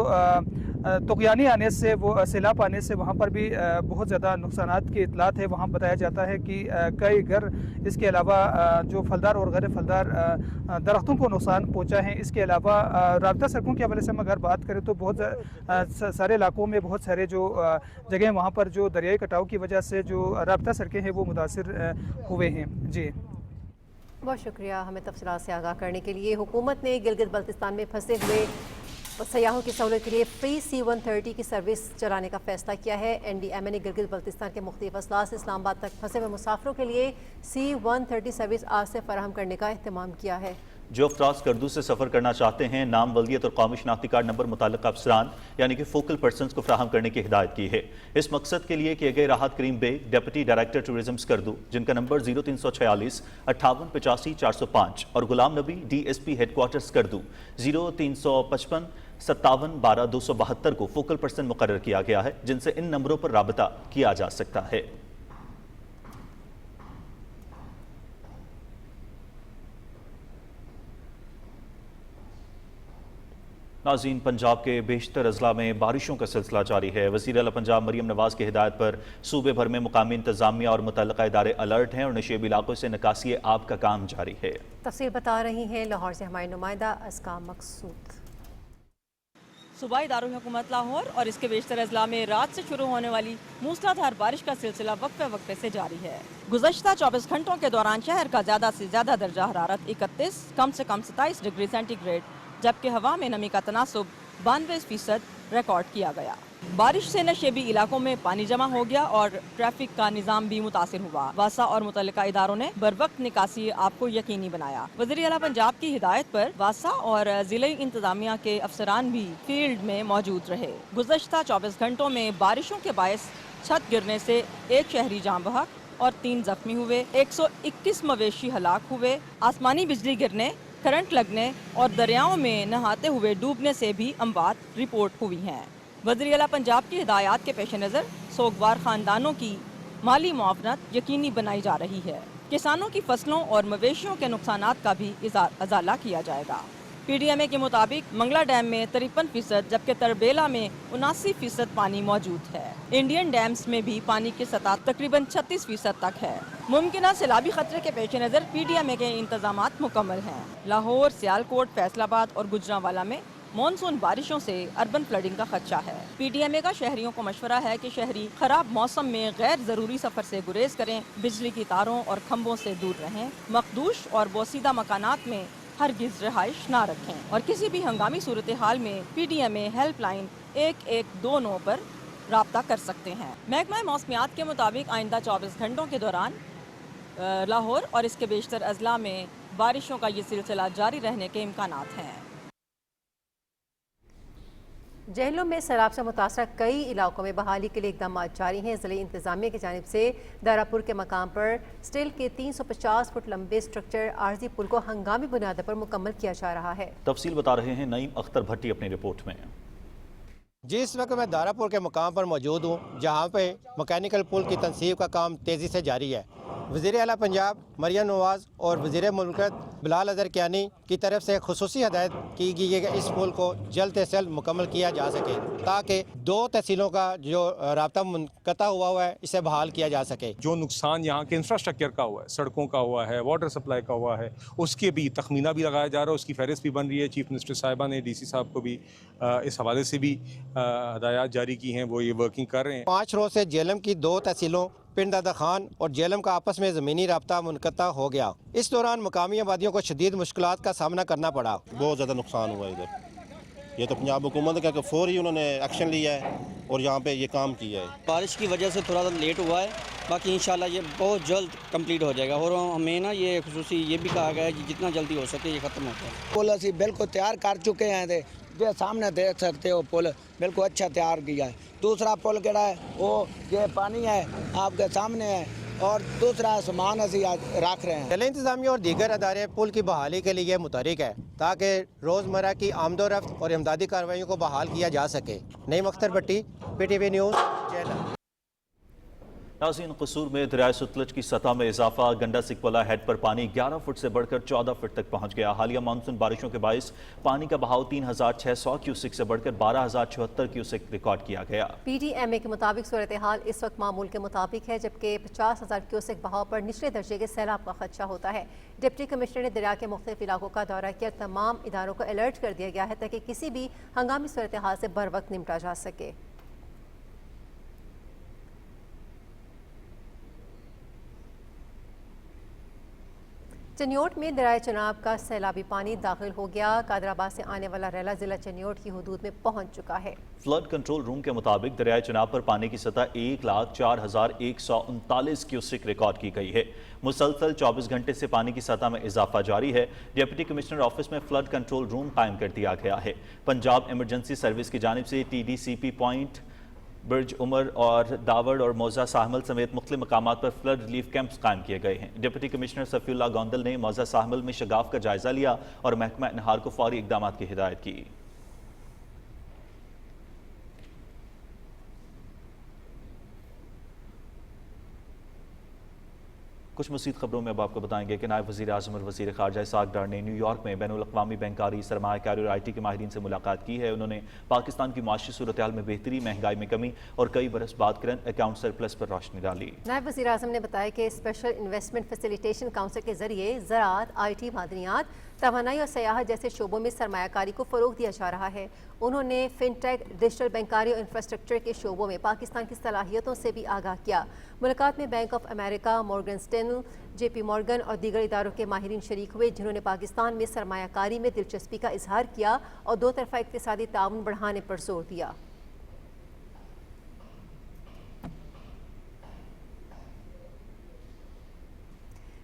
तुग़यानी आने से, वो सैलाब आने से वहाँ पर भी बहुत ज़्यादा नुकसानात की इतलात है। वहाँ बताया जाता है कि कई घर, इसके अलावा जो फलदार और गैर फलदार दरख्तों को नुकसान पहुँचा है। इसके अलावा राब्ता सड़कों के हवाले से हम अगर बात करें तो बहुत सारे इलाकों में बहुत सारे जो जगह वहाँ पर जो दरियाई कटाव की वजह से जो राब्ता सड़कें हैं वो मुतासिर हुए हैं। जी बहुत शुक्रिया हमें तफसीलात से आगाह करने के लिए। हुकूमत ने गिलगित बल्तिस्तान में फंसे हुए सयाहों की सहूलत के लिए फ्री C-130 की सर्विस चलाने का फैसला किया है। NDMA ने गिलगित बल्तिस्तान के मुख्तलिफ अजलास से इस्लामाबाद तक फंसे हुए मुसाफिरों के लिए C-130 सर्विस आज से फराहम करने का अहतमाम किया है। जो अफराद स्कर्दू से सफ़र करना चाहते हैं, नाम, वल्दियत और कौमी शनाख्ती कार्ड नंबर मुताल्लिक़ अफसरान यानी कि फोकल पर्सनस को फराहम करने की हिदायत की है। इस मकसद के लिए किए गए Rahat Karim Baig, deputy director tourism Skardu, जिनका नंबर 0346 5885 405 और गुलाम नबी DSP हेडक्वार्टर स्कर्दू 0355 57 12 272 को फोकल पर्सन मुकर्रर किया गया है, जिनसे इन नंबरों पर राबता किया जा सकता है। नाज़रीन, पंजाब के बेशतर अजला में बारिशों का सिलसिला जारी है। वज़ीर आला पंजाब मरियम नवाज़ की हिदायत पर सूबे भर में मुकामी इंतजामिया और मुतल्लिक़ा इदारे अलर्ट हैं और नशेबी इलाकों से निकासी आब का काम जारी है। तफसील बता रही हैं लाहौर से हमारी नुमाइंदा अस्का मकसूद। सूबाई दारुल हुकूमत लाहौर और इसके बेशतर अजला में रात से शुरू होने वाली मूसलाधार बारिश का सिलसिला वक्फे वक्फे से जारी है। गुज़श्ता 24 घंटों के दौरान शहर का ज़्यादा से ज़्यादा दर्जा हरारत 31, कम से कम 27 डिग्री सेंटीग्रेड, जबकि हवा में नमी का तनासुब 92% रिकॉर्ड किया गया। बारिश से नशेबी इलाकों में पानी जमा हो गया और ट्रैफिक का निजाम भी मुतासिर हुआ। वासा और मुतल्लिका इदारों ने बरवक्त निकासी आपको यकीनी बनाया। वज़ीर आला पंजाब की हिदायत पर वासा और ज़िले इंतजामिया के अफसरान भी फील्ड में मौजूद रहे। गुज़श्ता 24 घंटों में बारिशों के बायस छत गिरने से एक शहरी जान बहक और 3 जख्मी हुए, 121 मवेशी हलाक हुए। आसमानी बिजली गिरने, करंट लगने और दरियाओं में नहाते हुए डूबने से भी अमवात रिपोर्ट हुई हैं। वज़ीर आला पंजाब की हिदायत के पेश नज़र सोगवार ख़ानदानों की माली मुआवनत यकीनी बनाई जा रही है। किसानों की फसलों और मवेशियों के नुकसानात का भी अजाला किया जाएगा। PDMA के मुताबिक मंगला डैम में 53%, जबकि तरबेला में 79% पानी मौजूद है। इंडियन डैम्स में भी पानी की सतह तकरीबन 36% तक है। मुमकिन सैलाबी खतरे के पेश नज़र PDMA के इंतजामात मुकम्मल हैं। लाहौर, सियालकोट, फैसलाबाद और गुजरांवाला में मानसून बारिशों से अर्बन फ्लडिंग का खदशा है। PDMA का शहरियों को मशवरा है कि शहरी खराब मौसम में गैर ज़रूरी सफ़र से गुरेज करें, बिजली की तारों और खम्भों से दूर रहें, मखदूश और बोसीदा मकानात में हरगिज़ रहाइश ना रखें और किसी भी हंगामी सूरत हाल में PDMA हेल्पलाइन 1129 पर राब्ता कर सकते हैं। महकमा मौसमियात के मुताबिक आइंदा 24 घंटों के दौरान लाहौर और इसके बेशतर अजला में बारिशों का ये सिलसिला जारी रहने के इम्कानात हैं। जेहलों में सैलाब से मुतासर कई इलाकों में बहाली के लिए इकदाम जारी हैं। ज़िले इंतजामिया की जानिब से दारापुर के मकाम पर स्टील के 350 फुट लंबे स्ट्रक्चर आर्जी पुल को हंगामी बुनियाद पर मुकम्मल किया जा रहा है। तफसील बता रहे हैं नईम अख्तर भट्टी अपनी रिपोर्ट में। जी, इस वक्त मैं दारापुर के मकाम पर मौजूद हूँ, जहाँ पे मैकेनिकल पुल की तनसीब का काम तेज़ी से जारी है। वज़ीर आला पंजाब मरियम नवाज़ और वज़ीर मुल्कत बिलाल अज़हर कियानी की तरफ से खुसूसी हदायत की गई है कि इस पुल को जल्द से जल्द मुकम्मल किया जा सके, ताकि 2 तहसीलों का जो राब्ता मुनक़ता हुआ है इसे बहाल किया जा सके। जो नुकसान यहाँ के इंफ्रास्ट्रक्चर का हुआ है, सड़कों का हुआ है, वाटर सप्लाई का हुआ है, उसके भी तखमीना भी लगाया जा रहा है, उसकी फहरिस्त भी बन रही है। चीफ मिनिस्टर साहिबा ने DC साहब को भी इस हवाले से भी हदायत जारी की हैं, वो ये वर्किंग कर रहे हैं। 5 रोज़ से जेलम की 2 तहसीलों पिंड दादा खान और जेलम का आपस में ज़मीनी राब्ता मुनक़ता हो गया। इस दौरान मुकामी आबादियों को शदीद मुश्किलात का सामना करना पड़ा। बहुत ज़्यादा नुकसान हुआ इधर। ये तो पंजाब हुकूमत का फौरी उन्होंने एक्शन लिया है और यहाँ पे ये काम किया है। बारिश की वजह से थोड़ा लेट हुआ है, बाकी इंशाल्लाह ये बहुत जल्द कंप्लीट हो जाएगा। और हमें ना ये खुसूसी ये भी कहा गया है कि जितना जल्दी हो सके ये ख़त्म हो जाए। पुल असी बिल्कुल तैयार कर चुके हैं, थे सामने देख सकते हो पुल बिल्कुल अच्छा तैयार किया है। दूसरा पुल केड़ा है वो ये पानी है आपके सामने है, اور دوسرا سامان اسی رکھ رہے ہیں. ضلع انتظامیہ اور دیگر ادارے پل کی بحالی کے لیے متحرک ہے تاکہ روزمرہ کی آمد و رفت اور امدادی کارروائیوں کو بحال کیا جا سکے. Naeem Akhtar Butt, P T V news, Jhelum. ناظرین، قصور میں دریائے ستلج کی سطح میں اضافہ، گنڈا سکولا ہیڈ پر پانی 11 فٹ سے بڑھ کر 14 فٹ تک پہنچ گیا. حالیہ مانسون بارشوں کے باعث پانی کا بہاؤ 3600 کیوسک سے بڑھ کر 12074 کیوسک ریکارڈ کیا گیا. پی ڈی ایم اے کے مطابق صورتحال اس وقت معمول کے مطابق ہے، جبکہ 50,000 کیوسک بہاؤ پر نچلے درجے کے سیلاب کا خدشہ ہوتا ہے. ڈپٹی کمشنر نے دریا کے مختلف علاقوں کا دورہ کیا. تمام اداروں کو الرٹ کر دیا گیا ہے تاکہ کسی بھی ہنگامی صورتحال سے بروقت نمٹا جا سکے. چنیوٹ میں دریائے چناب کا سیلابی پانی داخل ہو گیا. قادر آباد سے آنے والا ریلا ضلع چنیوٹ کی حدود میں پہنچ چکا ہے. فلڈ کنٹرول روم کے مطابق دریائے چناب پر پانی کی سطح 1,04,139 کیوسک ریکارڈ کی گئی ہے. مسلسل 24 گھنٹے سے پانی کی سطح میں اضافہ جاری ہے. ڈپٹی کمشنر آفس میں فلڈ کنٹرول روم قائم کر دیا گیا ہے. پنجاب ایمرجنسی سروس کی جانب سے T D C P point, برج عمر اور داوڑ اور موزہ ساحمل سمیت مختلف مقامات پر فلڈ ریلیف کیمپس قائم کیے گئے ہیں. ڈپٹی کمشنر صفی اللہ گوندل نے موزہ ساحمل میں شگاف کا جائزہ لیا اور محکمہ انہار کو فوری اقدامات کی ہدایت کی. کچھ مزید خبروں میں اب آپ کو بتائیں گے کہ نائب وزیر اعظم اور وزیر خارجہ اسحاق ڈار نے نیو یارک میں بین الاقوامی بینکاری، سرمایہ کاری اور آئی ٹی کے ماہرین سے ملاقات کی ہے. انہوں نے پاکستان کی معاشی صورتحال میں بہتری، مہنگائی میں کمی اور کئی برس بعد کرنٹ اکاؤنٹ سرپلس پر روشنی ڈالی. نائب وزیر اعظم نے بتایا کہ اسپیشل انویسٹمنٹ فیسیلیٹیشن کونسل کے ذریعے زراعت، آئی ٹی، معدنیات، توانائی اور سیاحت جیسے شعبوں میں سرمایہ کاری کو فروغ دیا جا رہا ہے. انہوں نے فن ٹیک، ڈیجیٹل بینکاری اور انفراسٹرکچر کے شعبوں میں پاکستان کی صلاحیتوں سے بھی آگاہ کیا. ملاقات میں bank of America, Morgan Stanley, J P Morgan اور دیگر اداروں کے ماہرین شریک ہوئے، جنہوں نے پاکستان میں سرمایہ کاری میں دلچسپی کا اظہار کیا اور دو طرفہ اقتصادی تعاون بڑھانے پر زور دیا.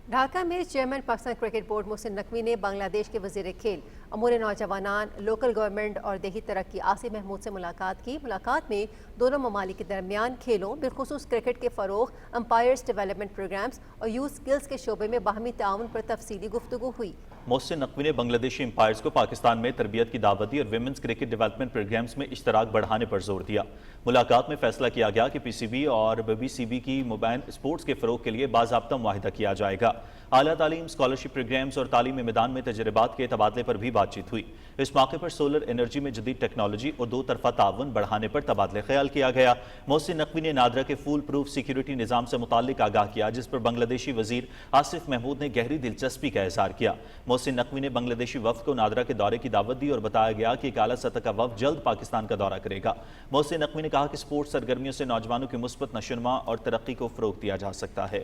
ڈھاکہ میں chairman Pakistan cricket board Mohsin Naqvi نے بنگلہ دیش کے وزیر کھیل، امور نوجوانان، لوکل گورنمنٹ اور دیہی ترقی آصف محمود سے ملاقات کی. ملاقات میں دونوں ممالک کے درمیان کھیلوں، بالخصوص کرکٹ کے فروغ، امپائرز ڈیولپمنٹ پروگرامز اور یوتھ سکلز کے شعبے میں باہمی تعاون پر تفصیلی گفتگو ہوئی. محسن نقوی نے بنگلہ دیشی امپائرز کو پاکستان میں تربیت کی دعوت دی اور ویمنز کرکٹ ڈیولپمنٹ پروگرامز میں اشتراک بڑھانے پر زور دیا. ملاقات میں فیصلہ کیا گیا کہ پی سی بی اور بی سی بی کی موبائل اسپورٹس کے فروغ کے لیے باضابطہ معاہدہ کیا جائے گا. اعلیٰ تعلیم، اسکالرشپ پروگرامز اور تعلیمی میدان میں تجربات کے تبادلے پر بھی بات چیت ہوئی. اس موقع پر سولر انرجی میں جدید ٹیکنالوجی اور دو طرفہ تعاون بڑھانے پر تبادلہ خیال کیا گیا. محسن نقوی نے نادرا کے فول پروف سیکیورٹی نظام سے متعلق آگاہ کیا، جس پر بنگلہ دیشی وزیر آصف محمود نے گہری دلچسپی کا اظہار کیا. محسن نقوی نے بنگلہ دیشی وفد کو نادرا کے دورے کی دعوت دی اور بتایا گیا کہ ایک اعلیٰ سطح کا وفد جلد پاکستان کا دورہ کرے گا. محسن نقوی نے کہا کہ اسپورٹس سرگرمیوں سے نوجوانوں کی مثبت نشوونما اور ترقی کو فروغ دیا جا سکتا ہے.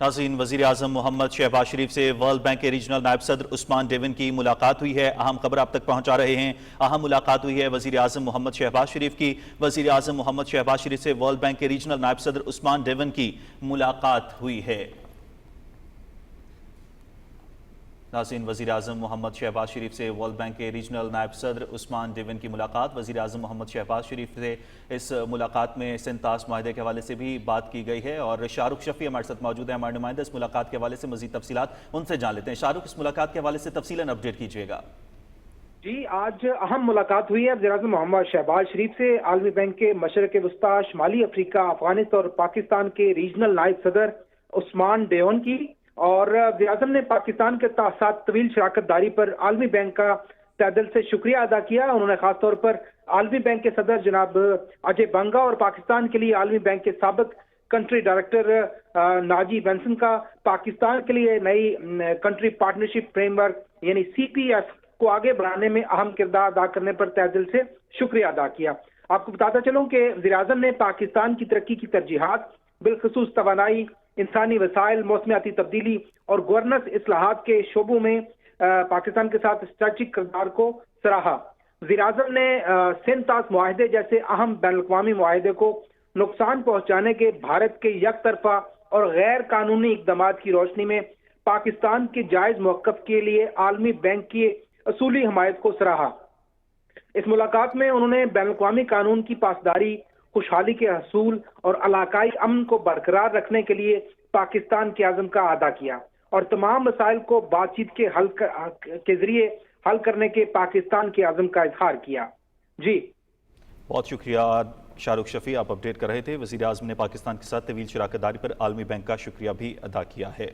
ناظرین، وزیر اعظم محمد شہباز شریف سے ورلڈ بینک کے ریجنل نائب صدر عثمان ڈیون کی ملاقات ہوئی ہے. اہم خبر آپ تک پہنچا رہے ہیں. اہم ملاقات ہوئی ہے وزیر اعظم محمد شہباز شریف کی. وزیر اعظم محمد شہباز شریف سے ورلڈ بینک کے ریجنل نائب صدر عثمان ڈیون کی ملاقات ہوئی ہے. ناظرین، وزیر اعظم محمد شہباز شریف سے ورلڈ بینک کے ریجنل نائب صدر عثمان ڈیون کی ملاقات. وزیر اعظم محمد شہباز شریف سے اس ملاقات میں سنتاس معاہدے کے حوالے سے بھی بات کی گئی ہے اور شاہ رخ شفیع ہمارے ساتھ موجود ہیں، ہمارے نمائندہ. اس ملاقات کے حوالے سے مزید تفصیلات ان سے جان لیتے ہیں. شاہ رخ، اس ملاقات کے حوالے سے تفصیلاً اپڈیٹ کیجیے گا. جی، آج اہم ملاقات ہوئی ہے وزیر اعظم محمد شہباز شریف سے عالمی بینک کے مشرق وسطیٰ، شمالی افریقہ، افغانستان اور پاکستان کے ریجنل نائب صدر عثمان ڈیون کی. اور وزیر اعظم نے پاکستان کے ساتھ طویل شراکت داری پر عالمی بینک کا تہ دل سے شکریہ ادا کیا. انہوں نے خاص طور پر عالمی بینک کے صدر جناب اجے بنگا اور پاکستان کے لیے عالمی بینک کے سابق کنٹری ڈائریکٹر ناجی بینسن کا پاکستان کے لیے نئی کنٹری پارٹنرشپ فریم ورک یعنی CPF کو آگے بڑھانے میں اہم کردار ادا کرنے پر تہ دل سے شکریہ ادا کیا. آپ کو بتاتا چلوں کہ وزیر اعظم نے پاکستان کی ترقی کی ترجیحات، بالخصوص توانائی، انسانی وسائل، موسمیاتی تبدیلی اور گورننس اصلاحات کے شعبوں میں پاکستان کے ساتھ اسٹریٹجک کردار کو سراہا۔ وزیر اعظم نے سندھ طاس معاہدے جیسے اہم بین الاقوامی معاہدے کو نقصان پہنچانے کے بھارت کے یک طرفہ اور غیر قانونی اقدامات کی روشنی میں پاکستان کے جائز موقف کے لیے عالمی بینک کی اصولی حمایت کو سراہا۔ اس ملاقات میں انہوں نے بین الاقوامی قانون کی پاسداری، خوشحالی کے حصول اور علاقائی امن کو برقرار رکھنے کے لیے پاکستان کے عزم کا اعادہ کیا اور تمام مسائل کو بات چیت کے حل کے ذریعے حل کرنے کے پاکستان کے عزم کا اظہار کیا۔ جی بہت شکریہ شاہ رخ شفیع، آپ اپڈیٹ کر رہے تھے۔ وزیر اعظم نے پاکستان کے ساتھ طویل شراکت داری پر عالمی بینک کا شکریہ بھی ادا کیا ہے۔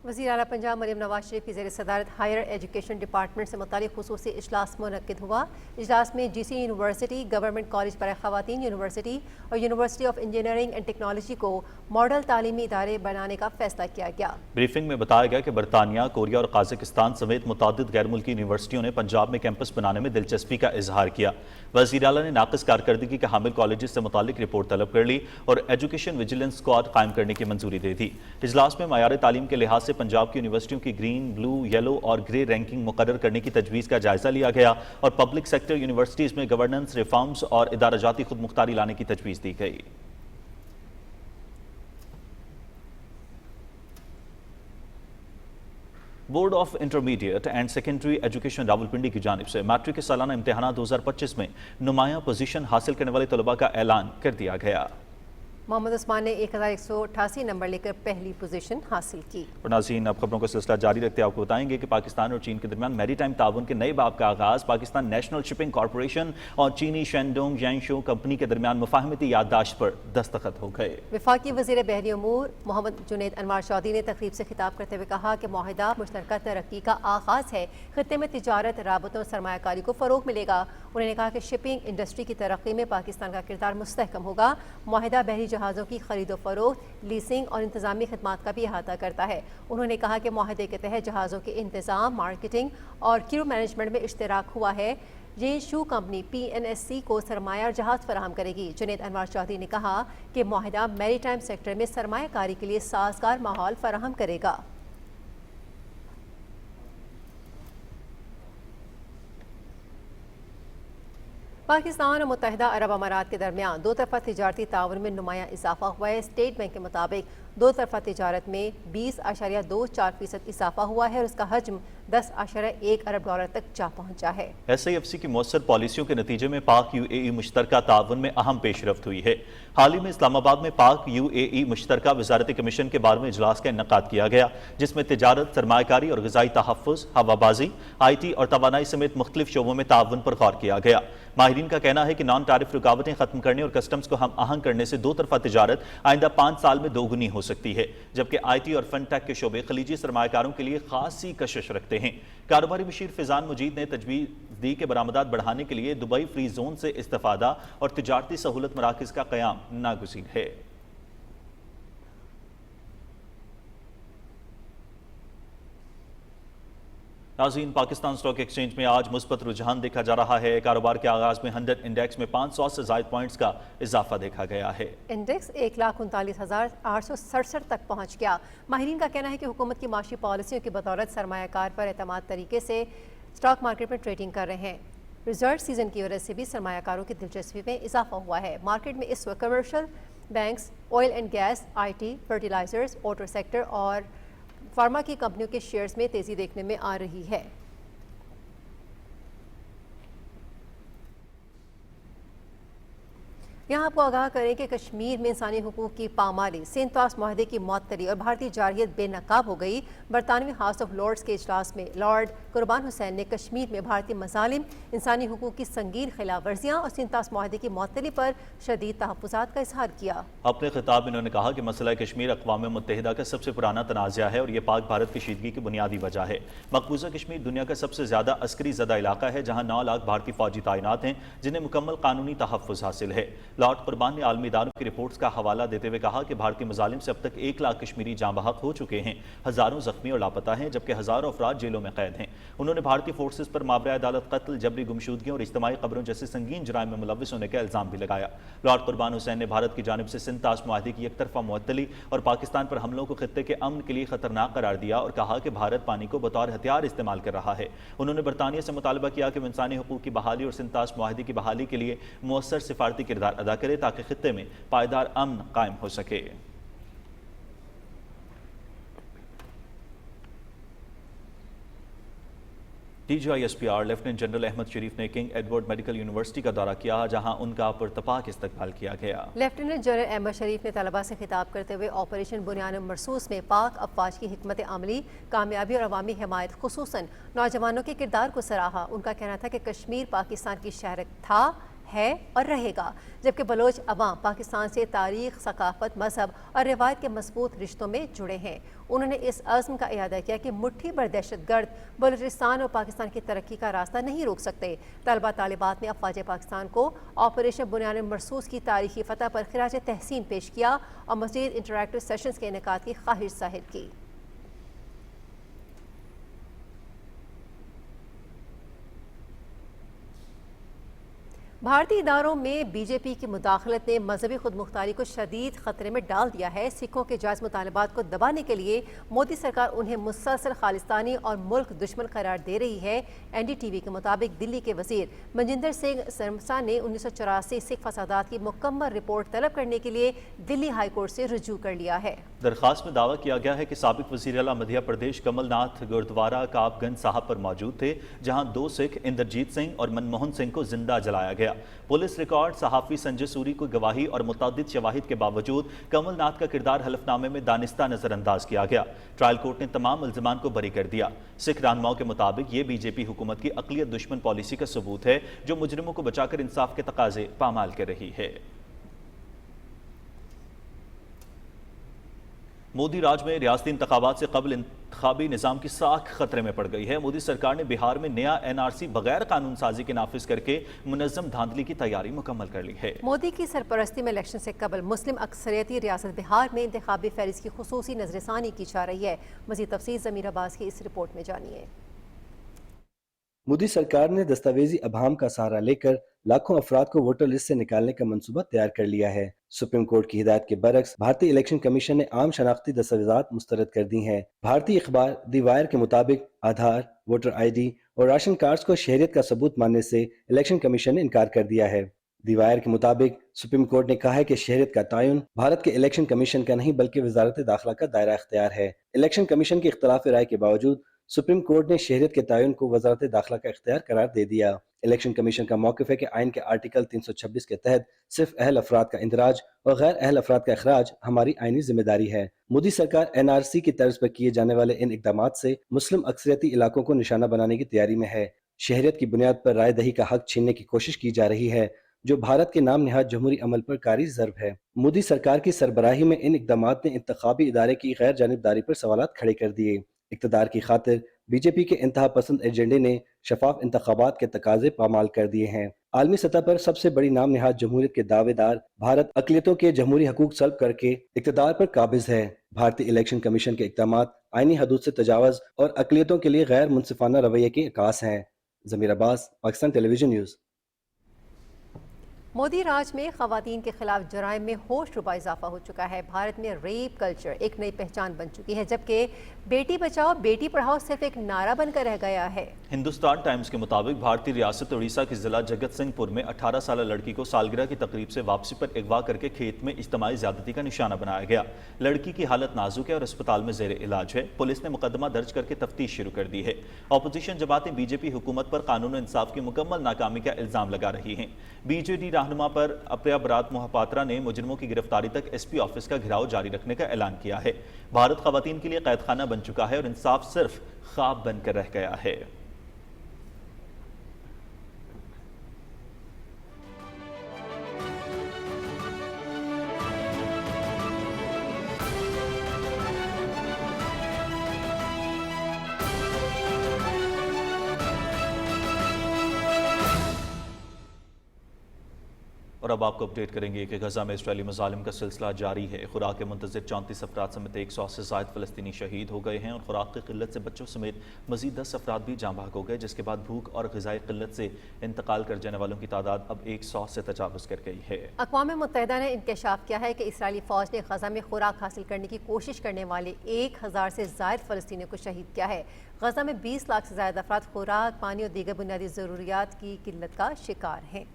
وزیر اعلیٰ پنجاب مریم نواز شریف کی زیر صدارت ہائر ایجوکیشن ڈپارٹمنٹ سے متعلق خصوصی اجلاس منعقد ہوا۔ اجلاس میں جی سی یونیورسٹی، گورنمنٹ کالج برائے خواتین یونیورسٹی اور university of engineering and technology کو ماڈل تعلیمی ادارے بنانے کا فیصلہ کیا گیا۔ بریفنگ میں بتایا گیا کہ برطانیہ، کوریا اور قازقستان سمیت متعدد غیر ملکی یونیورسٹیوں نے پنجاب میں کیمپس بنانے میں دلچسپی کا اظہار کیا۔ وزیر اعلیٰ نے ناقص کارکردگی کے حامل کالجز سے متعلق رپورٹ طلب کر لی اور ایجوکیشن ویجیلنس اسکواڈ قائم کرنے کی منظوری دے دی۔ اجلاس میں معیار تعلیم کے لحاظ سے پنجاب کی یونیورسٹیوں کی گرین، بلو، یلو اور گرے رینکنگ مقرر کرنے کی تجویز کا جائزہ لیا گیا اور پبلک سیکٹر یونیورسٹیز میں گورننس ریفارمز اور ادارہ جاتی خود مختاری لانے کی تجویز دی گئی۔ Board of intermediate and secondary education Rawalpindi کی جانب سے میٹرک کے سالانہ امتحانات 2025 میں نمایاں پوزیشن حاصل کرنے والے طلباء کا اعلان کر دیا گیا۔ محمد عثمان نے 1188 نمبر لے کر پہلی پوزیشن حاصل کی۔ اور ناظرین، اب خبروں کا سلسلہ جاری رکھتے آپ کو بتائیں گے کہ پاکستان اور چین کے درمیان میری ٹائم تعاون کے نئے باب کا آغاز۔ پاکستان نیشنل شپنگ کارپوریشن اور چینی شینڈونگ یانشو کمپنی کے درمیان مفاہمتی یادداشت پر دستخط ہو گئے۔ وفاقی وزیر بحری امور محمد جنید انوار چودھری نے تقریب سے خطاب کرتے ہوئے کہا کہ معاہدہ مشترکہ ترقی کا آغاز ہے، خطے میں تجارت، رابطوں اور سرمایہ کاری کو فروغ ملے گا۔ انہوں نے کہا کہ شپنگ انڈسٹری کی ترقی میں پاکستان کا کردار مستحکم ہوگا۔ معاہدہ بحری جہازوں کی خرید و فروخت، لیسنگ اور انتظامی خدمات کا بھی احاطہ کرتا ہے۔ انہوں نے کہا کہ معاہدے کے تحت جہازوں کے انتظام، مارکیٹنگ اور کریو مینجمنٹ میں اشتراک ہوا ہے۔ یہ شو کمپنی PNSC کو سرمایہ اور جہاز فراہم کرے گی۔ جنید انوار چودھری نے کہا کہ معاہدہ میری ٹائم سیکٹر میں سرمایہ کاری کے لیے سازگار ماحول فراہم کرے گا۔ پاکستان اور متحدہ عرب امارات کے درمیان دو طرفہ تجارتی تعاون میں نمایاں اضافہ ہوا ہے۔ اسٹیٹ بینک کے مطابق دو طرفہ تجارت میں 20.24% اضافہ ہوا ہے اور اس کا حجم 10.1 ارب ڈالر تک جا پہنچا ہے۔ SIFC کی مؤثر پالیسیوں کے نتیجے میں پاک UAE مشترکہ تعاون میں اہم پیش رفت ہوئی ہے۔ حال ہی میں اسلام آباد میں پاک UAE مشترکہ وزارتی کمیشن کے 12ویں اجلاس کا انعقاد کیا گیا، جس میں تجارت، سرمایہ کاری اور غذائی تحفظ، ہوا بازی، IT اور توانائی سمیت مختلف شعبوں میں تعاون پر غور کیا گیا۔ ماہرین کا کہنا ہے کہ نان ٹیرف رکاوٹیں ختم کرنے اور کسٹمز کو ہم آہنگ کرنے سے دو طرفہ تجارت آئندہ 5 سال میں دوگنی ہو سکتی ہے، جبکہ IT اور فن ٹیک کے شعبے خلیجی سرمایہ کاروں کے لیے خاصی کشش رکھتے ہیں۔ کاروباری مشیر فیضان مجید نے تجویز دی کہ برآمدات بڑھانے کے لیے دبئی فری زون سے استفادہ اور تجارتی سہولت مراکز کا قیام ناگزیر ہے۔ ناظرین، پاکستان اسٹاک ایکسچینج میں آج مثبت رجحان دیکھا جا رہا ہے۔ کاروبار کے آغاز میں 100 انڈیکس میں 500 سے زائد پوائنٹس کا اضافہ دیکھا گیا ہے۔ انڈیکس 1,39,867 تک پہنچ گیا۔ ماہرین کا کہنا ہے کہ حکومت کی معاشی پالیسیوں کی بدولت سرمایہ کار پر اعتماد طریقے سے اسٹاک مارکیٹ میں ٹریڈنگ کر رہے ہیں۔ ریزلٹ سیزن کی وجہ سے بھی سرمایہ کاروں کی دلچسپی میں اضافہ ہوا ہے۔ مارکیٹ میں اس وقت commercial banks, oil and gas, IT، fertilisers, auto sector اور فارما کی کمپنیوں کے شیئرز میں تیزی دیکھنے میں آ رہی ہے۔ یہاں آپ کو آگاہ کریں کہ کشمیر میں انسانی حقوق کی پامالی، سندھ طاس معاہدے کی معطلی اور بھارتی جارحیت بے نقاب ہو گئی۔ برطانوی ہاؤس آف لارڈز کے اجلاس میں لارڈ قربان حسین نے کشمیر میں بھارتی مظالم، انسانی حقوق کی سنگین خلاف ورزیاں اور سندھ طاس معاہدے کی معطلی پر شدید تحفظات کا اظہار کیا۔ اپنے خطاب میں انہوں نے کہا کہ مسئلہ کشمیر اقوام متحدہ کا سب سے پرانا تنازعہ ہے اور یہ پاک بھارت کشیدگی کی بنیادی وجہ ہے۔ مقبوضہ کشمیر دنیا کا سب سے زیادہ عسکری زدہ علاقہ ہے، جہاں 9 لاکھ بھارتی فوجی تعینات ہیں، جنہیں مکمل قانونی تحفظ حاصل ہے۔ लॉर्ड कुर्बान ने आलमी इदारों की रिपोर्ट्स का हवाला देते हुए कहा कि भारतीय मजालिम से अब तक 1 लाख कश्मीरी जाँ बहक हो चुके हैं, हज़ारों जख्मी और लापता हैं, जबकि हज़ारों अफराद जेलों में कैद हैं। उन्होंने भारतीय फोर्सेज पर मावरा अदालत कत्ल, जबरी गुमशुदगियों और इज्तिमाई कब्रों जैसे संगीन जराइम में मुलव्विस होने का इल्ज़ाम भी लगाया। लॉर्ड कुर्बान हुसैन ने भारत की जानिब से सिंध ताश मुआहदे की एकतरफा मुअत्तली और पाकिस्तान पर हमलों को खित्ते के अमन के लिए खतरनाक करार दिया और कहा कि भारत पानी को बतौर हथियार इस्तेमाल कर रहा है। उन्होंने बरतानिया से मुतालबा किया कि वो इंसानी हुकूक की बहाली और सिंध ताश मुआहदे की बहाली के लिए मुअस्सर सिफारती किरदार अदा करे ताकि खित्ते में पायदार अमन कायम हो सके। DGISPR लेफ्टिनेंट जनरल अहमद शरीफ ने किंग एडवर्ड मेडिकल यूनिवर्सिटी का दौरा किया, जहां उनका पुरतपाक इस्तकबाल किया गया। लेफ्टिनेंट जनरल अहमद शरीफ ने तलबा से खिताब करते हुए ऑपरेशन बुनियान मरसूस में पाक अफवाज की हिकमत अमली, कामयाबी और अवामी हिमायत खुसूसन नौजवानों के किरदार को सराहा। उनका कहना था कि कश्मीर पाकिस्तान की शहर था, है और रहेगा, जबकि बलोच अवाम पाकिस्तान से तारीख, सकाफत, मजहब और रिवायत के मजबूत रिश्तों में जुड़े हैं। उन्होंने इस अज़्म का इयादा किया कि मुट्ठी भर दहशतगर्द बलूचिस्तान और पाकिस्तान की तरक्की का रास्ता नहीं रोक सकते। तलबा तालिबात ने अफवाज पाकिस्तान को ऑपरेशन बुनियान मरसूस की तारीखी फतह पर खिराज तहसीन पेश किया और मज़ीद इंटरैक्टिव सेशंस के इनेकाद की ख्वाहिश जाहिर की। भारतीय इदारों में बीजेपी की मुदाखलत ने मजहबी खुद मुख्तारी को शदीद खतरे में डाल दिया है। सिखों के जायज़ मुतालबात को दबाने के लिए मोदी सरकार उन्हें मुसलसल खालिस्तानी और मुल्क दुश्मन करार दे रही है। NDTV के मुताबिक दिल्ली के वजीर मनजिंदर सिंह सरमसा ने 1984 सिख फसादात की मुकम्मल रिपोर्ट तलब करने के लिए दिल्ली हाई कोर्ट से रुजू कर लिया है। दरखास्त में दावा किया गया है कि साबिक वज़ीर आला मध्य प्रदेश कमलनाथ गुरुद्वारा काबगंज साहब पर मौजूद थे, जहां 2 सिख इंद्रजीत सिंह और मनमोहन सिंह को जिंदा जलाया गया। पुलिस रिकॉर्ड, सहाफ़ी संजय सूरी को गवाही और मुतअद्दिद शवाहिद के बावजूद कमलनाथ का किरदार हलफनामे में दानिस्ता नजरअंदाज किया गया। ट्रायल कोर्ट ने तमाम मुल्ज़िमान को बरी कर दिया। सिख रहनुमाओं के मुताबिक ये बीजेपी हुकूमत की अक़लियत दुश्मन पॉलिसी का सबूत है, जो मुजरिमों को बचाकर इंसाफ के तकाजे पामाल कर रही है। मोदी राज में रियासती इंतखाबात से कबल इंतखाबी निज़ाम की साख खतरे में पड़ गई है। मोदी सरकार ने बिहार में नया NRC बगैर कानून साजी के नाफिज करके मुनज़्ज़म धांधली की तैयारी मुकम्मल कर ली है। मोदी की सरपरस्ती में इलेक्शन से कबल मुस्लिम अक्सरियती रियासत बिहार में इंतखाबी फहरिस्त की खुसूसी नजरसानी की जा रही है। मज़ीद तफसील ज़मीर अब्बास की इस रिपोर्ट में जानिए। मोदी सरकार ने दस्तावेजी अभाम का सहारा लेकर लाखों अफराद को वोटर लिस्ट से निकालने का मंसूबा तैयार कर लिया है। सुप्रीम कोर्ट की हिदायत के बरक्स भारतीय इलेक्शन कमीशन ने आम शनाख्ती दस्तावेजात मुस्तरद कर दी हैं। भारतीय अखबार दी वायर के मुताबिक आधार, वोटर ID और राशन कार्ड्स को शहरियत का सबूत मानने से इलेक्शन कमीशन ने इनकार कर दिया है। दी वायर के मुताबिक सुप्रीम कोर्ट ने कहा है कि शहरियत का तयन भारत के इलेक्शन कमीशन का नहीं बल्कि वजारत दाखिला का दायरा इख्तियार है। इलेक्शन कमीशन के इख्तलाफ राय के बावजूद सुप्रीम कोर्ट ने शहरियत के तयन को वजारत दाखिला का इख्तियार करार दे दिया। इलेक्शन कमीशन का मौक़िफ़ है कि आइन के आर्टिकल 326 के तहत सिर्फ अहल अफराद का इंदराज और गैर अहल अफराद का अखराज हमारी आइनी जिम्मेदारी है। मोदी सरकार NRC की तर्ज पर किए जाने वाले इन इकदामात से मुस्लिम अक्सरियती इलाकों को निशाना बनाने की तैयारी में है। शहरियत की बुनियाद पर राय दही का हक छीनने की कोशिश की जा रही है, जो भारत के नाम निहाद जमहूरी अमल पर कारी ज़र्ब है। मोदी सरकार की सरबराही में इन इकदामात ने इंतखाबी इदारे की गैर जानिबदारी पर सवालात खड़े कर दिए। इक़्तिदार की खातिर बीजेपी के इंतहा पसंद एजेंडे ने शफाफ इंतखाबात के तकाजे पामाल कर दिए हैं। आलमी सतह पर सबसे बड़ी नाम निहाद जमहूरियत के दावेदार भारत अक़लियतों के जमहूरी हकूक़ सल्ब करके इक़्तिदार पर काबिज़ है। भारतीय इलेक्शन कमीशन के इक़दामात आइनी हदूद से तजावज़ और अक़लियतों के लिए गैर मुनसिफाना रवैये की अक्कास हैं। ज़मीर अब्बास, पाकिस्तान टेलीविजन न्यूज़। मोदी राज में ख़वातीन के खिलाफ जराइम में होश रुबा इजाफा हो चुका है। भारत में रेप कल्चर एक नई पहचान बन चुकी है, जबकि बेटी बचाओ बेटी पढ़ाओ सिर्फ एक नारा बनकर रह गया है। हिंदुस्तान टाइम्स के मुताबिक भारतीय रियासत उड़ीसा के जिला जगत सिंहपुर में 18 साल लड़की को सालगिरह की तकरीब से वापसी पर अगवा करके खेत में इज्तिमाई ज्यादती का निशाना बनाया गया। लड़की की हालत नाजुक है और अस्पताल में जेर इलाज है। पुलिस ने मुकदमा दर्ज करके तफ्तीश शुरू कर दी है। अपोजिशन जमातें बीजेपी हुकूमत पर कानून और इंसाफ की मुकम्मल नाकामी का इल्जाम लगा रही हैं। BJD रहनुमा पर अप्रिया बरात मोहपात्रा ने मुजरिमों की गिरफ्तारी तक SP ऑफिस का घेराव जारी रखने का ऐलान किया है। भारत खवातीन के लिए कैद खाना बन चुका है और इंसाफ सिर्फ ख्वाब बनकर रह गया है। और अब आपको अपडेट करेंगे कि गजा में इसराइली मजालिम का सिलसिला जारी है। खुराक के मुंतज़िर 34 अफराद समेत 100 से ज़ायद फ़लस्तीनी शहीद हो गए हैं और खुराक की किल्लत से बच्चों समेत मज़ीद 10 अफराद भी जाँ बहक हो गए, जिसके बाद भूख और ग़िज़ाई किल्लत से इंतकाल कर जाने वालों की तादाद अब 100 से तजावुज़ कर गई है। अक़वाम मुत्तहिदा ने इंकशाफ किया है कि इसराइली फ़ौज ने गजा में खुराक हासिल करने की कोशिश करने वाले 1000 से ज़ायद फ़लस्तीनियों को शहीद किया है। गजा में 20 लाख से ज़्यादा अफराद खुराक, पानी और दीगर बुनियादी ज़रूरियात की किल्लत का शिकार हैं।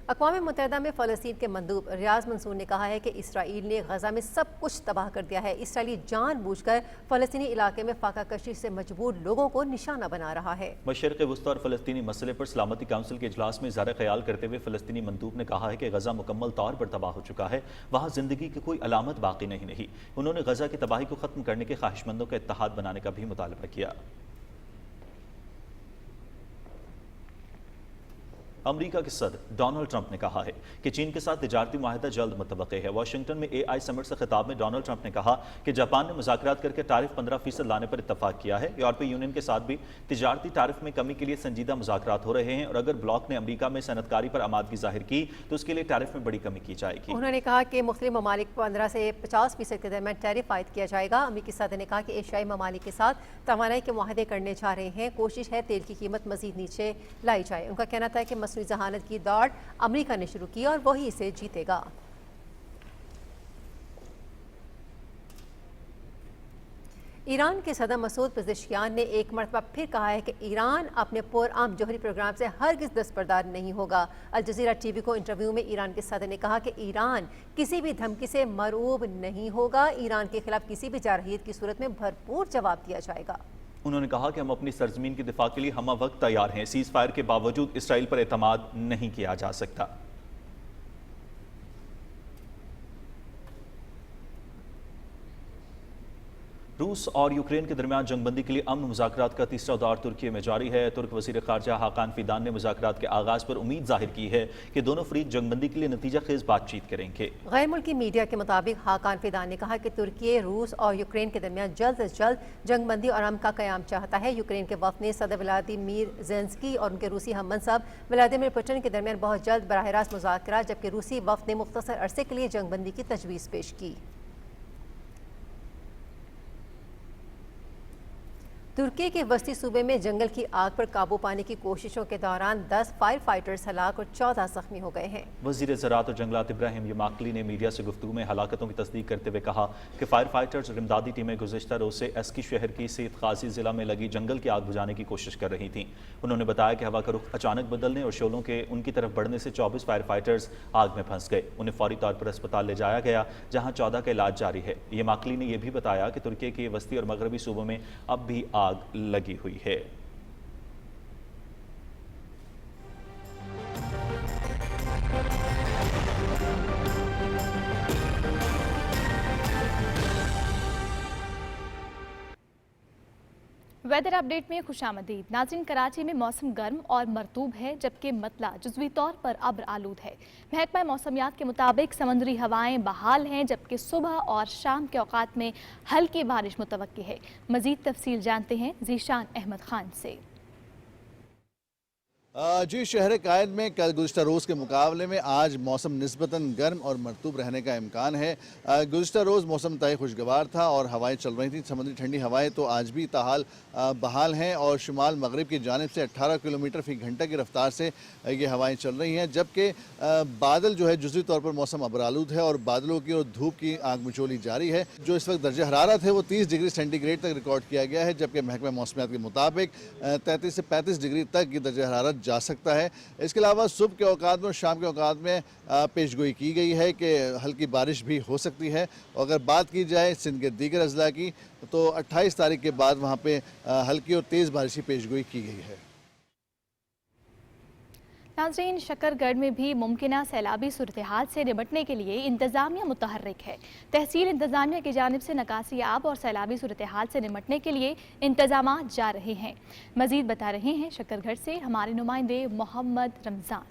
अक़वाम मुत्तहिदा में फ़लस्तीन के मंदूब रियाज मंसूर ने कहा है कि इसराइल ने गजा में सब कुछ तबाह कर दिया है। इसराइली जानबूझकर फ़लस्तीनी इलाके में फाका कशी से मजबूर लोगों को निशाना बना रहा है। मशरिक़ वस्ता और फ़लस्तीनी मसले पर सलामती काउंसिल के इजलास में इज़हार ख़याल करते हुए फ़लस्तीनी मंदूब ने कहा है कि गजा मुकम्मल तौर पर तबाह हो चुका है, वहाँ ज़िंदगी की कोई अलामत बाकी नहीं रही। उन्होंने गजा की तबाही को ख़त्म करने के ख्वाहिशमंदों का इत्तेहाद बनाने का भी मुतालबा किया। अमरीका के सदर डोनाल्ड ट्रंप ने कहा है कि चीन के साथ तिजारती मुआहदा जल्द मुतवक्के है। वाशिंगटन में AI समिट से खिताब में डोनाल्ड ट्रंप ने कहा कि जापान ने मुज़ाकरात करके टारिफ 15% लाने पर इत्तफाक किया है। यूरोपीय यूनियन के साथ भी तिजारती टारिफ में कमी के लिए संजीदा मुज़ाकरात हो रहे हैं और अगर ब्लॉक ने अमरीका में सनतकारी पर आमादगी जाहिर की तो उसके लिए टारिफ में बड़ी कमी की जाएगी। उन्होंने कहा कि मुख्तलिफ ममालिक 15 से 50% के दरमियान टैरिफ आयद किया जाएगा। अमरीकी सदर ने कहा कि एशियाई ममालिक के साथ तवानाई के मुआहदे करने जा रहे हैं। कोशिश है तेल की कीमत मजीद नीचे लाई जाए। उनका कहना था कि मसनूई जहानत की दौड़ अमरीका ने शुरू की और वही इसे जीतेगा। ईरान के सदर मसूद पेज़ेश्कियान ने एक मरतबा फिर कहा है कि ईरान अपने पुरअमन जौहरी प्रोग्राम से हरगिज़ दस्तबरदार नहीं होगा। अल जज़ीरा टीवी को इंटरव्यू में ईरान के सदर ने कहा कि ईरान किसी भी धमकी से मरूब नहीं होगा। ईरान के खिलाफ किसी भी जारहियत की सूरत में भरपूर जवाब दिया जाएगा। उन्होंने कहा कि हम अपनी सरजमीन के दिफा के लिए हम वक्त तैयार हैं। सीज़ फायर के बावजूद इसराइल पर एतमाद नहीं किया जा सकता। रूस और यूक्रेन के दरमियान जंगबंदी के लिए अमन मुज़ाकरात का तीसरा दौर तुर्की में जारी है। तुर्क वज़ीर ख़ारजा हाकान फिदान ने मुज़ाकरात के आगाज़ पर उम्मीद जाहिर की है कि दोनों फरीक जंगबंदी के लिए नतीजा खेज बातचीत करेंगे। गैर मुल्की मीडिया के मुताबिक हाकान फिदान ने कहा कि तुर्की रूस और यूक्रेन के दरमियान जल्द से जल्द जंगबंदी और अमन का क़याम चाहता है। यूक्रेन के वफ़द ने सदर व्लादिमीर ज़ेलेंस्की और उनके रूसी हम मनसब व्लादिमीर पुतिन के दरमियान बहुत जल्द बराह रास्त मुज़ाकरात, जबकि रूसी वफ़द ने मुख्तसर अरसे के लिए जंगबंदी की तजवीज़ पेश की। तुर्की के वस्ती सूबे में जंगल की आग पर काबू पाने की कोशिशों के दौरान 10 फायर फाइटर्स हलाक और 14 ज़ख्मी हो गए हैं। वज़ीर ज़राअत और जंगलात इब्राहिम यमाकली ने मीडिया से गुफ्तगू में हलाकतों की तस्दीक करते हुए कहा कि फायर फाइटर्स और इमदादी टीमें गुज़श्ता रोज़ से एस्की शहर की सैयद गाज़ी ज़िला में लगी जंगल की आग बुझाने की कोशिश कर रही थीं। उन्होंने बताया कि हवा का रुख अचानक बदलने और शोलों के उनकी तरफ बढ़ने से 24 फायर फाइटर्स आग में फंस गए। उन्हें फौरी तौर पर अस्पताल ले जाया गया, जहाँ 14 का इलाज जारी है। यमाकली ने यह भी बताया कि तुर्की के वस्ती और मगरबी सूबों में अब भी आग लगी हुई है। वेदर अपडेट में खुशामदीद। नाज़रीन, कराची में मौसम गर्म और मरतूब है, जबकि मतला जुज़वी तौर पर अब्र आलूद है। महकमा मौसमियात के मुताबिक समुद्री हवाएं बहाल हैं, जबकि सुबह और शाम के औकात में हल्की बारिश मुतवक्की है। मज़ीद तफसील जानते हैं ज़ीशान अहमद खान से। जी, शहर कायद में कल गुज़श्ता रोज़ के मुकाबले में आज मौसम निस्बतन गर्म और मरतूब रहने का इम्कान है। गुज़श्ता रोज़ मौसम तय खुशगवार था और हवाएं चल रही थी। समुद्री ठंडी हवाएं तो आज भी ताहाल बहाल हैं और शुमाल मगरिब की जानिब से 18 किलोमीटर फ़ी घंटा की रफ्तार से ये हवाएं चल रही हैं, जबकि बादल जो है जुज़वी तौर पर मौसम अबरालूद है और बादलों की और धूप की आग मिचोली जारी है। जो इस वक्त दर्जा हरारत है वो 30 डिग्री सेंटीग्रेड तक रिकॉर्ड किया गया है, जबकि महकमा मौसमियात के मुताबिक 33 से 35 डिग्री तक की दर्जा हरारत जा सकता है। इसके अलावा सुबह के औकात में और शाम के औकात में पेशगोई की गई है कि हल्की बारिश भी हो सकती है। अगर बात की जाए सिंध के दीगर अजला की तो 28 तारीख के बाद वहाँ पे हल्की और तेज़ बारिश की पेशगोई की गई है। नाज़रीन, शकरगढ़ में भी मुमकिना सैलाबी सूरत हाल से निपटने के लिए इंतज़ामिया मुतहर्रिक है। तहसील इंतज़ामिया की जानिब से नकासी आब और सैलाबी सूरत हाल से निपटने के लिए इंतज़ामात जा रहे हैं। मज़ीद बता रहे हैं शकरगढ़ से हमारे नुमाइंदे मोहम्मद रमज़ान।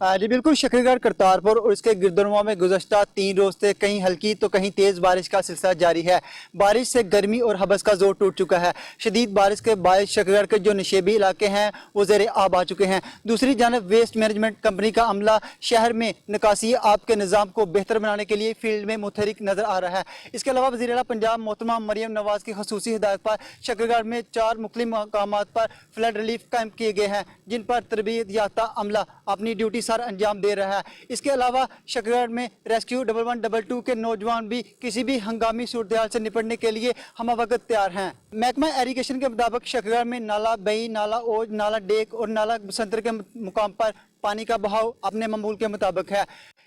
جی بالکل، شکرگڑھ کرتارپور اور اس کے گردنواں میں گزشتہ 3 روز سے کہیں ہلکی تو کہیں تیز بارش کا سلسلہ جاری ہے۔ بارش سے گرمی اور حبس کا زور ٹوٹ چکا ہے۔ شدید بارش کے باعث شکرگڑھ کے جو نشیبی علاقے ہیں وہ زیر آب آ چکے ہیں۔ دوسری جانب ویسٹ مینجمنٹ کمپنی کا عملہ شہر میں نکاسی آب کے نظام کو بہتر بنانے کے لیے فیلڈ میں متحرک نظر آ رہا ہے۔ اس کے علاوہ وزیر اعلیٰ پنجاب محترمہ مریم نواز کی خصوصی ہدایت پر شکرگڑھ میں 4 مختلف مقامات پر فلڈ ریلیف کیمپ کیے گئے ہیں، جن پر تربیت یافتہ عملہ اپنی ڈیوٹی سر انجام دے رہا ہے۔ اس کے علاوہ شکرگڑھ میں ریسکیو 1122 کے نوجوان بھی کسی بھی ہنگامی صورتحال سے نپٹنے کے لیے ہمہ وقت تیار ہیں۔ محکمہ ایریگیشن کے مطابق شکرگڑھ میں نالہ بئی، نالہ اوج، نالہ ڈیک اور نالہ بسنتر کے مقام پر پانی کا بہاؤ اپنے معمول کے مطابق ہے۔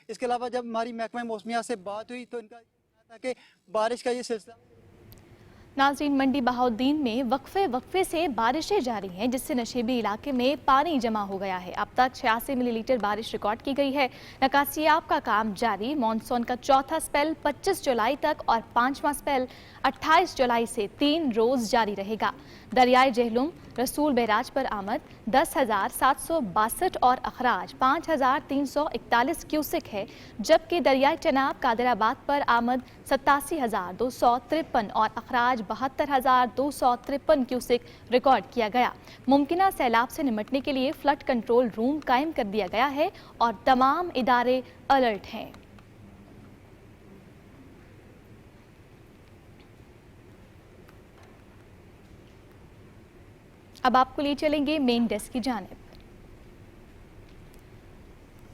اس کے علاوہ جب ہماری محکمہ موسمیات سے بات ہوئی تو ان کا کہنا تھا کہ بارش کا یہ سلسلہ ناظرین، منڈی بہاؤالدین میں وقفے سے بارشیں جاری ہیں، جس سے نشیبی علاقے میں پانی جمع ہو گیا ہے۔ اب تک 86 ملی لیٹر بارش ریکارڈ کی گئی ہے۔ نکاسی آب کا کام جاری۔ مانسون کا چوتھا سپیل 25 جولائی تک اور 5واں سپیل 28 جولائی سے 3 روز جاری رہے گا۔ دریائے جہلم رسول بیراج پر آمد 10,762 اور اخراج 5,341 کیوسک ہے، جبکہ دریائے چناب قادر آباد پر آمد 87,253 اور اخراج 72,253 کیوسک ریکارڈ کیا گیا۔ ممکنہ سیلاب سے نمٹنے کے لیے فلڈ کنٹرول روم قائم کر دیا گیا ہے اور تمام ادارے الرٹ ہیں۔ اب آپ کو لے چلیں گے مین ڈیسک کی جانب۔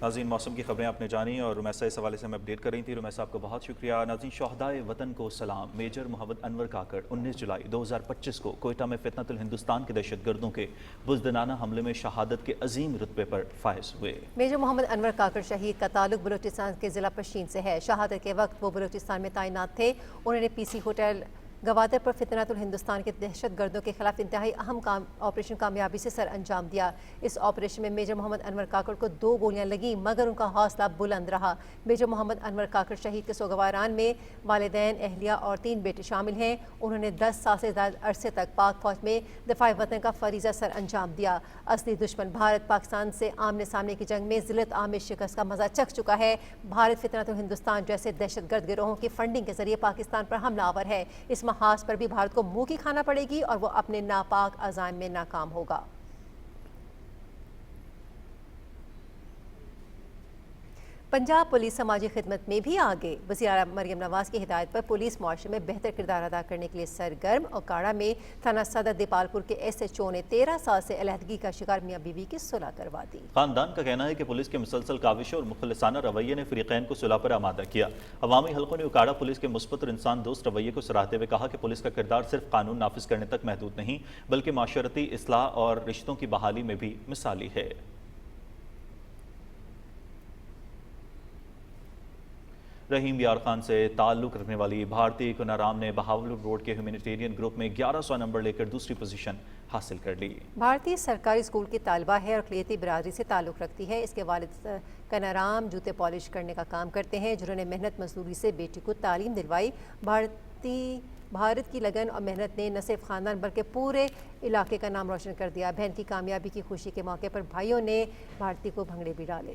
ناظرین، موسم کی خبریں آپ نے جانی اور رمیسہ اس حوالے سے ہمیں اپڈیٹ کر رہی تھی۔ رمیسہ آپ کو بہت شکریہ۔ ناظرین، شہدائے وطن کو سلام۔ میجر محمد انور کاکڑ 19 جولائی 2025 کو کوئٹہ میں فتنۃ الہندوستان کے دہشت گردوں کے بزدلانہ حملے میں شہادت کے عظیم رتبے پر فائز ہوئے۔ میجر محمد انور کاکڑ شہید کا تعلق بلوچستان کے ضلع پشین سے ہے۔ شہادت کے وقت وہ بلوچستان میں تعینات تھے۔ انہوں نے PC ہوٹل گوادر پر فتنۃ الہندوستان کے دہشت گردوں کے خلاف انتہائی اہم آپریشن کامیابی سے سر انجام دیا۔ اس آپریشن میں میجر محمد انور کاکڑ کو 2 گولیاں لگیں، مگر ان کا حوصلہ بلند رہا۔ میجر محمد انور کاکڑ شہید کے سوگواران میں والدین، اہلیہ اور 3 بیٹے شامل ہیں۔ انہوں نے 10 سال سے زیادہ عرصے تک پاک فوج میں دفاع وطن کا فریضہ سر انجام دیا۔ اصلی دشمن بھارت پاکستان سے آمنے سامنے کی جنگ میں ذلت عام شکست کا مزہ چکھ چکا ہے۔ بھارت فتنۃ الہندوستان جیسے دہشت گرد گروہوں کی فنڈنگ کے ذریعے پاکستان پر حملہ آور ہے۔ اس محاذ پر بھی بھارت کو منہ کی کھانا پڑے گی اور وہ اپنے ناپاک عزائم میں ناکام ہوگا۔ پنجاب پولیس سماجی خدمت میں بھی آگے۔ وزیر اعلیٰ مریم نواز کی ہدایت پر پولیس معاشرے میں بہتر کردار ادا کرنے کے لیے سرگرم۔ اوکاڑا میں تھانہ صدر دیپال پور کے SHO نے 13 سال سے علیحدگی کا شکار میاں بیوی کی صلح کروا دی۔ خاندان کا کہنا ہے کہ پولیس کے مسلسل کاوشوں اور مخلصانہ رویے نے فریقین کو صلح پر آمادہ کیا۔ عوامی حلقوں نے اوکاڑا پولیس کے مثبت اور انسان دوست رویے کو سراہتے ہوئے کہا کہ پولیس کا کردار صرف قانون نافذ کرنے تک محدود نہیں بلکہ معاشرتی اصلاح اور رشتوں کی بحالی میں بھی مثالی ہے۔ رحیم یار خان سے تعلق رکھنے والی بھارتی کنارام نے بہاولپور روڈ کے ہیومینیٹیرین گروپ میں 1100 نمبر لے کر دوسری پوزیشن حاصل کر لی۔ بھارتی سرکاری اسکول کی طالبہ ہے اور اقلیتی برادری سے تعلق رکھتی ہے۔ اس کے والد کنارام جوتے پالش کرنے کا کام کرتے ہیں، جنہوں نے محنت مزدوری سے بیٹی کو تعلیم دلوائی۔ بھارت کی لگن اور محنت نے نہ صرف خاندان بلکہ پورے علاقے کا نام روشن کر دیا۔ بہن کی کامیابی کی خوشی کے موقع پر بھائیوں نے بھارتی کو بھنگڑے بھی ڈالے۔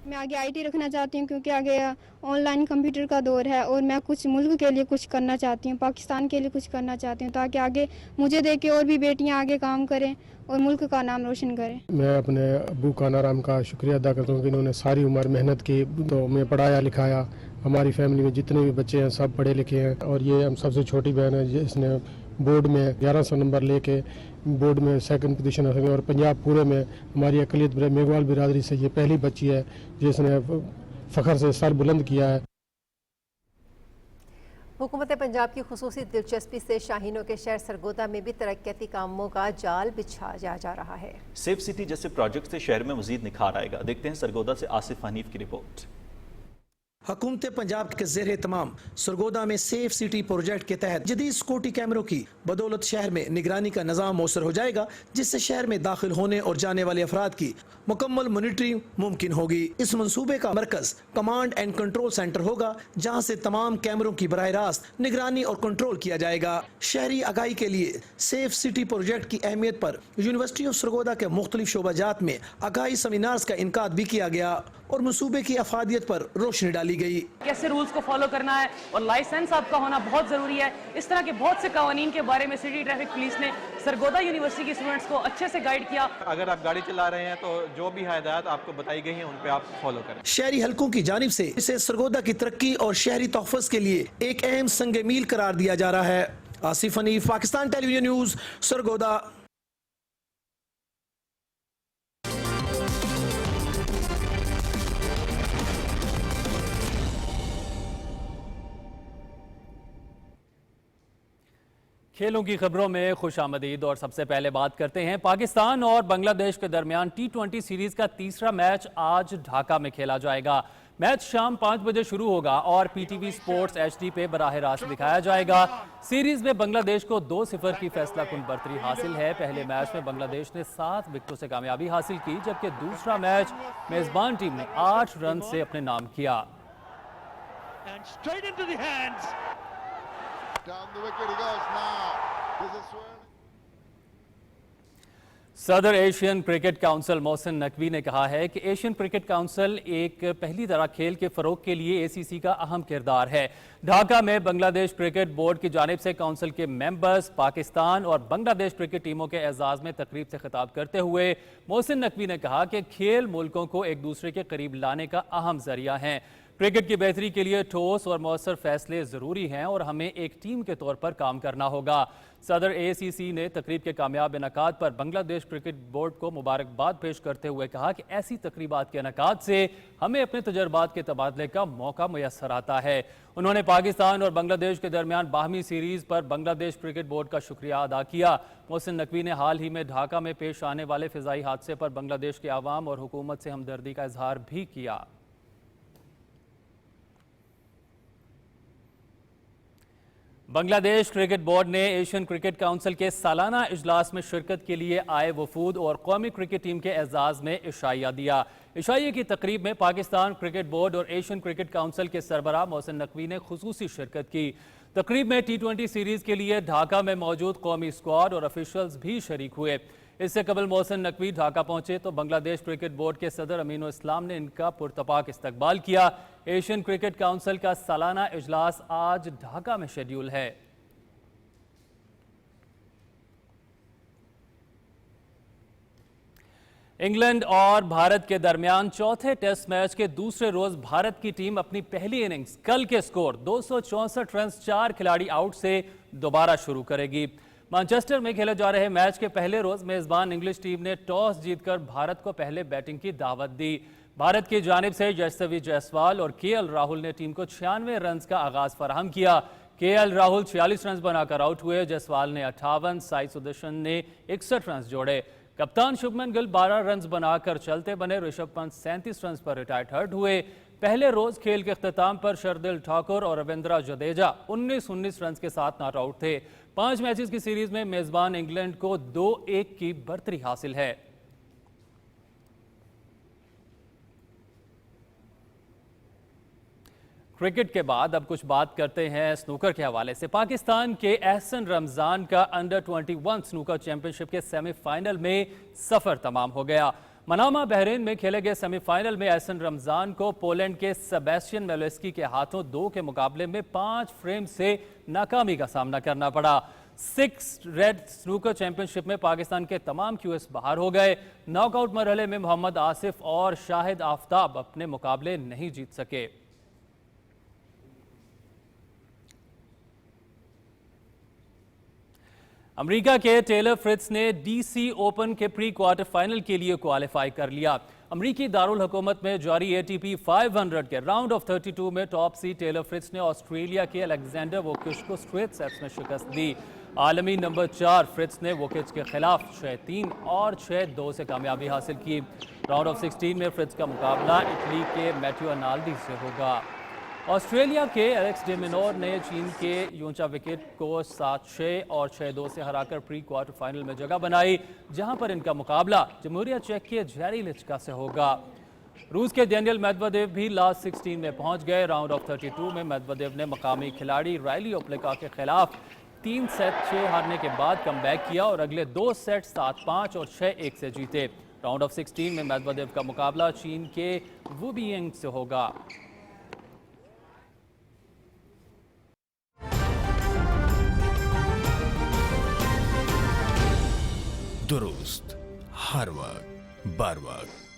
میں آگے IT رکھنا چاہتی ہوں کیونکہ آگے آن لائن کمپیوٹر کا دور ہے اور میں کچھ ملک کے لیے کچھ کرنا چاہتی ہوں، پاکستان کے لیے کچھ کرنا چاہتی ہوں تاکہ آگے مجھے دیکھ کے اور بھی بیٹیاں آگے کام کریں اور ملک کا نام روشن کریں۔ میں اپنے ابو کانارام کا شکریہ ادا کرتا ہوں کہ انہوں نے ساری عمر محنت کی، تو میں پڑھایا لکھایا۔ ہماری فیملی میں جتنے بھی بچے ہیں سب پڑھے لکھے ہیں اور یہ ہم سب سے چھوٹی بہن ہے جس نے بورڈ میں 1100 نمبر لے کے بورڈ میں 2nd پوزیشن حاصل کی اور پنجاب پورے میں ہماری اقلیت میگھوال برادری سے یہ پہلی بچی ہے جس نے فخر سے سر بلند کیا ہے۔ حکومت پنجاب کی خصوصی دلچسپی سے شاہینوں کے شہر سرگودا میں بھی ترقیاتی کاموں کا جال بچھایا جا رہا ہے۔ سیف سٹی جیسے پروجیکٹ سے شہر میں مزید نکھار آئے گا۔ دیکھتے ہیں سرگودا سے آصف حنیف کی رپورٹ۔ حکومت پنجاب کے زیر اہتمام سرگودا میں سیف سٹی پروجیکٹ کے تحت جدید سیکورٹی کیمروں کی بدولت شہر میں نگرانی کا نظام موثر ہو جائے گا، جس سے شہر میں داخل ہونے اور جانے والے افراد کی مکمل مانیٹرنگ ممکن ہوگی۔ اس منصوبے کا مرکز کمانڈ اینڈ کنٹرول سینٹر ہوگا، جہاں سے تمام کیمروں کی براہ راست نگرانی اور کنٹرول کیا جائے گا۔ شہری آگاہی کے لیے سیف سٹی پروجیکٹ کی اہمیت پر یونیورسٹی آف سرگودا کے مختلف شعبہ جات میں آگاہی سیمینارز کا انعقاد بھی کیا گیا اور منصوبے کی افادیت پر روشنی ڈالی گئی۔ کیسے رولز کو فالو کرنا ہے اور لائسنس آپ کا ہونا بہت ضروری ہے۔ اس طرح کے بہت سے قوانین کے بارے میں سٹی ٹریفک پولیس نے سرگودا یونیورسٹی کے اسٹوڈنٹس کو اچھے سے گائیڈ کیا۔ اگر آپ گاڑی چلا رہے ہیں تو جو بھی ہدایات آپ کو بتائی گئی ہیں ان پہ آپ فالو کریں۔ شہری حلقوں کی جانب سے اسے سرگودا کی ترقی اور شہری تحفظ کے لیے ایک اہم سنگ میل قرار دیا جا رہا ہے۔ آصف حنیف، پاکستان ٹیلی ویژن نیوز، سرگودا۔ کھیلوں کی خبروں میں خوش آمدید، اور سب سے پہلے بات کرتے ہیں پاکستان اور بنگلہ دیش کے درمیان T20 سیریز کا تیسرا میچ آج ڈھاکہ میں کھیلا جائے گا۔ میچ شام 5 بجے شروع ہوگا اور PTV سپورٹس HD پہ براہ راست دکھایا جائے گا۔ سیریز میں بنگلہ دیش کو 2-0 کی فیصلہ کن برتری حاصل ہے۔ پہلے میچ میں بنگلہ دیش نے 7 وکٹوں سے کامیابی حاصل کی، جبکہ دوسرا میچ میزبان ٹیم نے 8 رن سے اپنے نام کیا۔ صدر Asian cricket council Mohsin Naqvi نے کہا ہے کہ ایشین کرکٹ کونسل ایک پہلی طرح کھیل کے فروغ کے لیے ACC کا اہم کردار ہے۔ ڈھاکہ میں بنگلہ دیش کرکٹ بورڈ کی جانب سے کونسل کے ممبرز پاکستان اور بنگلہ دیش کرکٹ ٹیموں کے اعزاز میں تقریب سے خطاب کرتے ہوئے محسن نقوی نے کہا کہ کھیل ملکوں کو ایک دوسرے کے قریب لانے کا اہم ذریعہ ہیں۔ کرکٹ کی بہتری کے لیے ٹھوس اور مؤثر فیصلے ضروری ہیں اور ہمیں ایک ٹیم کے طور پر کام کرنا ہوگا۔ صدر ACC نے تقریب کے کامیاب انعقاد پر بنگلہ دیش کرکٹ بورڈ کو مبارکباد پیش کرتے ہوئے کہا کہ ایسی تقریبات کے انعقاد سے ہمیں اپنے تجربات کے تبادلے کا موقع میسر آتا ہے۔ انہوں نے پاکستان اور بنگلہ دیش کے درمیان باہمی سیریز پر بنگلہ دیش کرکٹ بورڈ کا شکریہ ادا کیا۔ محسن نقوی نے حال ہی میں ڈھاکہ میں پیش آنے والے فضائی حادثے پر بنگلہ دیش کے عوام اور حکومت سے ہمدردی کا اظہار بھی کیا۔ بنگلہ دیش کرکٹ بورڈ نے ایشین کرکٹ کونسل کے سالانہ اجلاس میں شرکت کے لیے آئے وفود اور قومی کرکٹ ٹیم کے اعزاز میں عشائیہ دیا۔ عشائیے کی تقریب میں پاکستان کرکٹ بورڈ اور ایشین کرکٹ کونسل کے سربراہ محسن نقوی نے خصوصی شرکت کی۔ تقریب میں T20 سیریز کے لیے ڈھاکہ میں موجود قومی اسکواڈ اور افیشلز بھی شریک ہوئے۔ اس سے قبل محسن نقوی ڈھاکہ پہنچے تو بنگلہ دیش کرکٹ بورڈ کے صدر امین الاسلام نے ان کا پرتپاک استقبال کیا۔ ایشین کرکٹ کونسل کا سالانہ اجلاس آج ڈھاکہ میں شیڈیول ہے۔ انگلینڈ اور بھارت کے درمیان چوتھے ٹیسٹ میچ کے دوسرے روز بھارت کی ٹیم اپنی پہلی اننگز کل کے سکور 264 رنز 4 کھلاڑی آؤٹ سے دوبارہ شروع کرے گی۔ مانچسٹر میں کھیلے جا رہے میچ کے پہلے روز میزبان انگلش ٹیم نے ٹاس جیت کر بھارت کو پہلے بیٹنگ کی دعوت دی۔ بھارت کی جانب سے یشسوی جیسوال اور KL راہل نے ٹیم کو 96 رنز کا آغاز فراہم کیا۔ KL راہل 46 رنز بنا کر آؤٹ ہوئے، جیسوال نے 58، سائی سدرشن نے 61 رنز جوڑے۔ کپتان شبمن گل 12 رنز بنا کر چلتے بنے، رشبھ پنت 37 رنز پر ریٹائرڈ ہرٹ ہوئے۔ پہلے روز کھیل کے اختتام پر شردل ٹھاکر اور رویندرا جڈیجا 19 رنز کے ساتھ ناٹ آؤٹ تھے۔ 5 میچز کی سیریز میں میزبان انگلینڈ کو 2-1 کی برتری حاصل ہے۔ کرکٹ کے بعد اب کچھ بات کرتے ہیں سنوکر کے حوالے سے۔ پاکستان کے احسن رمضان کا انڈر 21 سنوکر چیمپئن شپ کے سیمی فائنل میں سفر تمام ہو گیا۔ مناما بحرین میں کھیلے گئے سیمی فائنل میں احسن رمضان کو پولینڈ کے سیباسٹین میلوسکی کے ہاتھوں 2 کے مقابلے میں 5 فریم سے ناکامی کا سامنا کرنا پڑا۔ 6 ریڈ سنوکر چیمپئن شپ میں پاکستان کے تمام QS باہر ہو گئے۔ ناک آؤٹ مرحلے میں محمد آصف اور شاہد آفتاب اپنے مقابلے نہیں جیت سکے۔ امریکہ کے ٹیلر فرٹز نے DC اوپن کے پری کوارٹر فائنل کے لیے کوالیفائی کر لیا۔ امریکی دارالحکومت میں جاری ATP 500 کے راؤنڈ آف 32 میں ٹاپ سیڈ ٹیلر فرٹز نے آسٹریلیا کے الیگزینڈر ووکچ کو اسٹریٹ سیٹس میں شکست دی۔ عالمی نمبر 4 فرٹز نے ووکچ کے خلاف 6-3 اور 6-2 سے کامیابی حاصل کی۔ راؤنڈ آف 16 میں فرٹز کا مقابلہ اٹلی کے میٹیو انالدی سے ہوگا۔ ऑस्ट्रेलिया के एलेक्स डेमिनोर ने चीन के यूंचा विकेट को 7-6 और 6-2 से हराकर प्री क्वार्टर फाइनल में जगह बनाई, जहां पर इनका मुकाबला जमहूरिया चेक के जेरी लिचका से होगा। रूस के डेनियल मेदवेदेव भी लास्ट 16 में पहुंच गए। राउंड ऑफ 32 में मेदवेदेव ने मकामी खिलाड़ी राइली ओप्लेका के खिलाफ 3 सेट 6 हारने के बाद कमबैक किया और अगले 2 सेट 7-5 और 6-1 से जीते। राउंड ऑफ 16 में मेदवेदेव का मुकाबला चीन के वू बियिंग से होगा। दुरुस्त हर वक्त बर वक्त।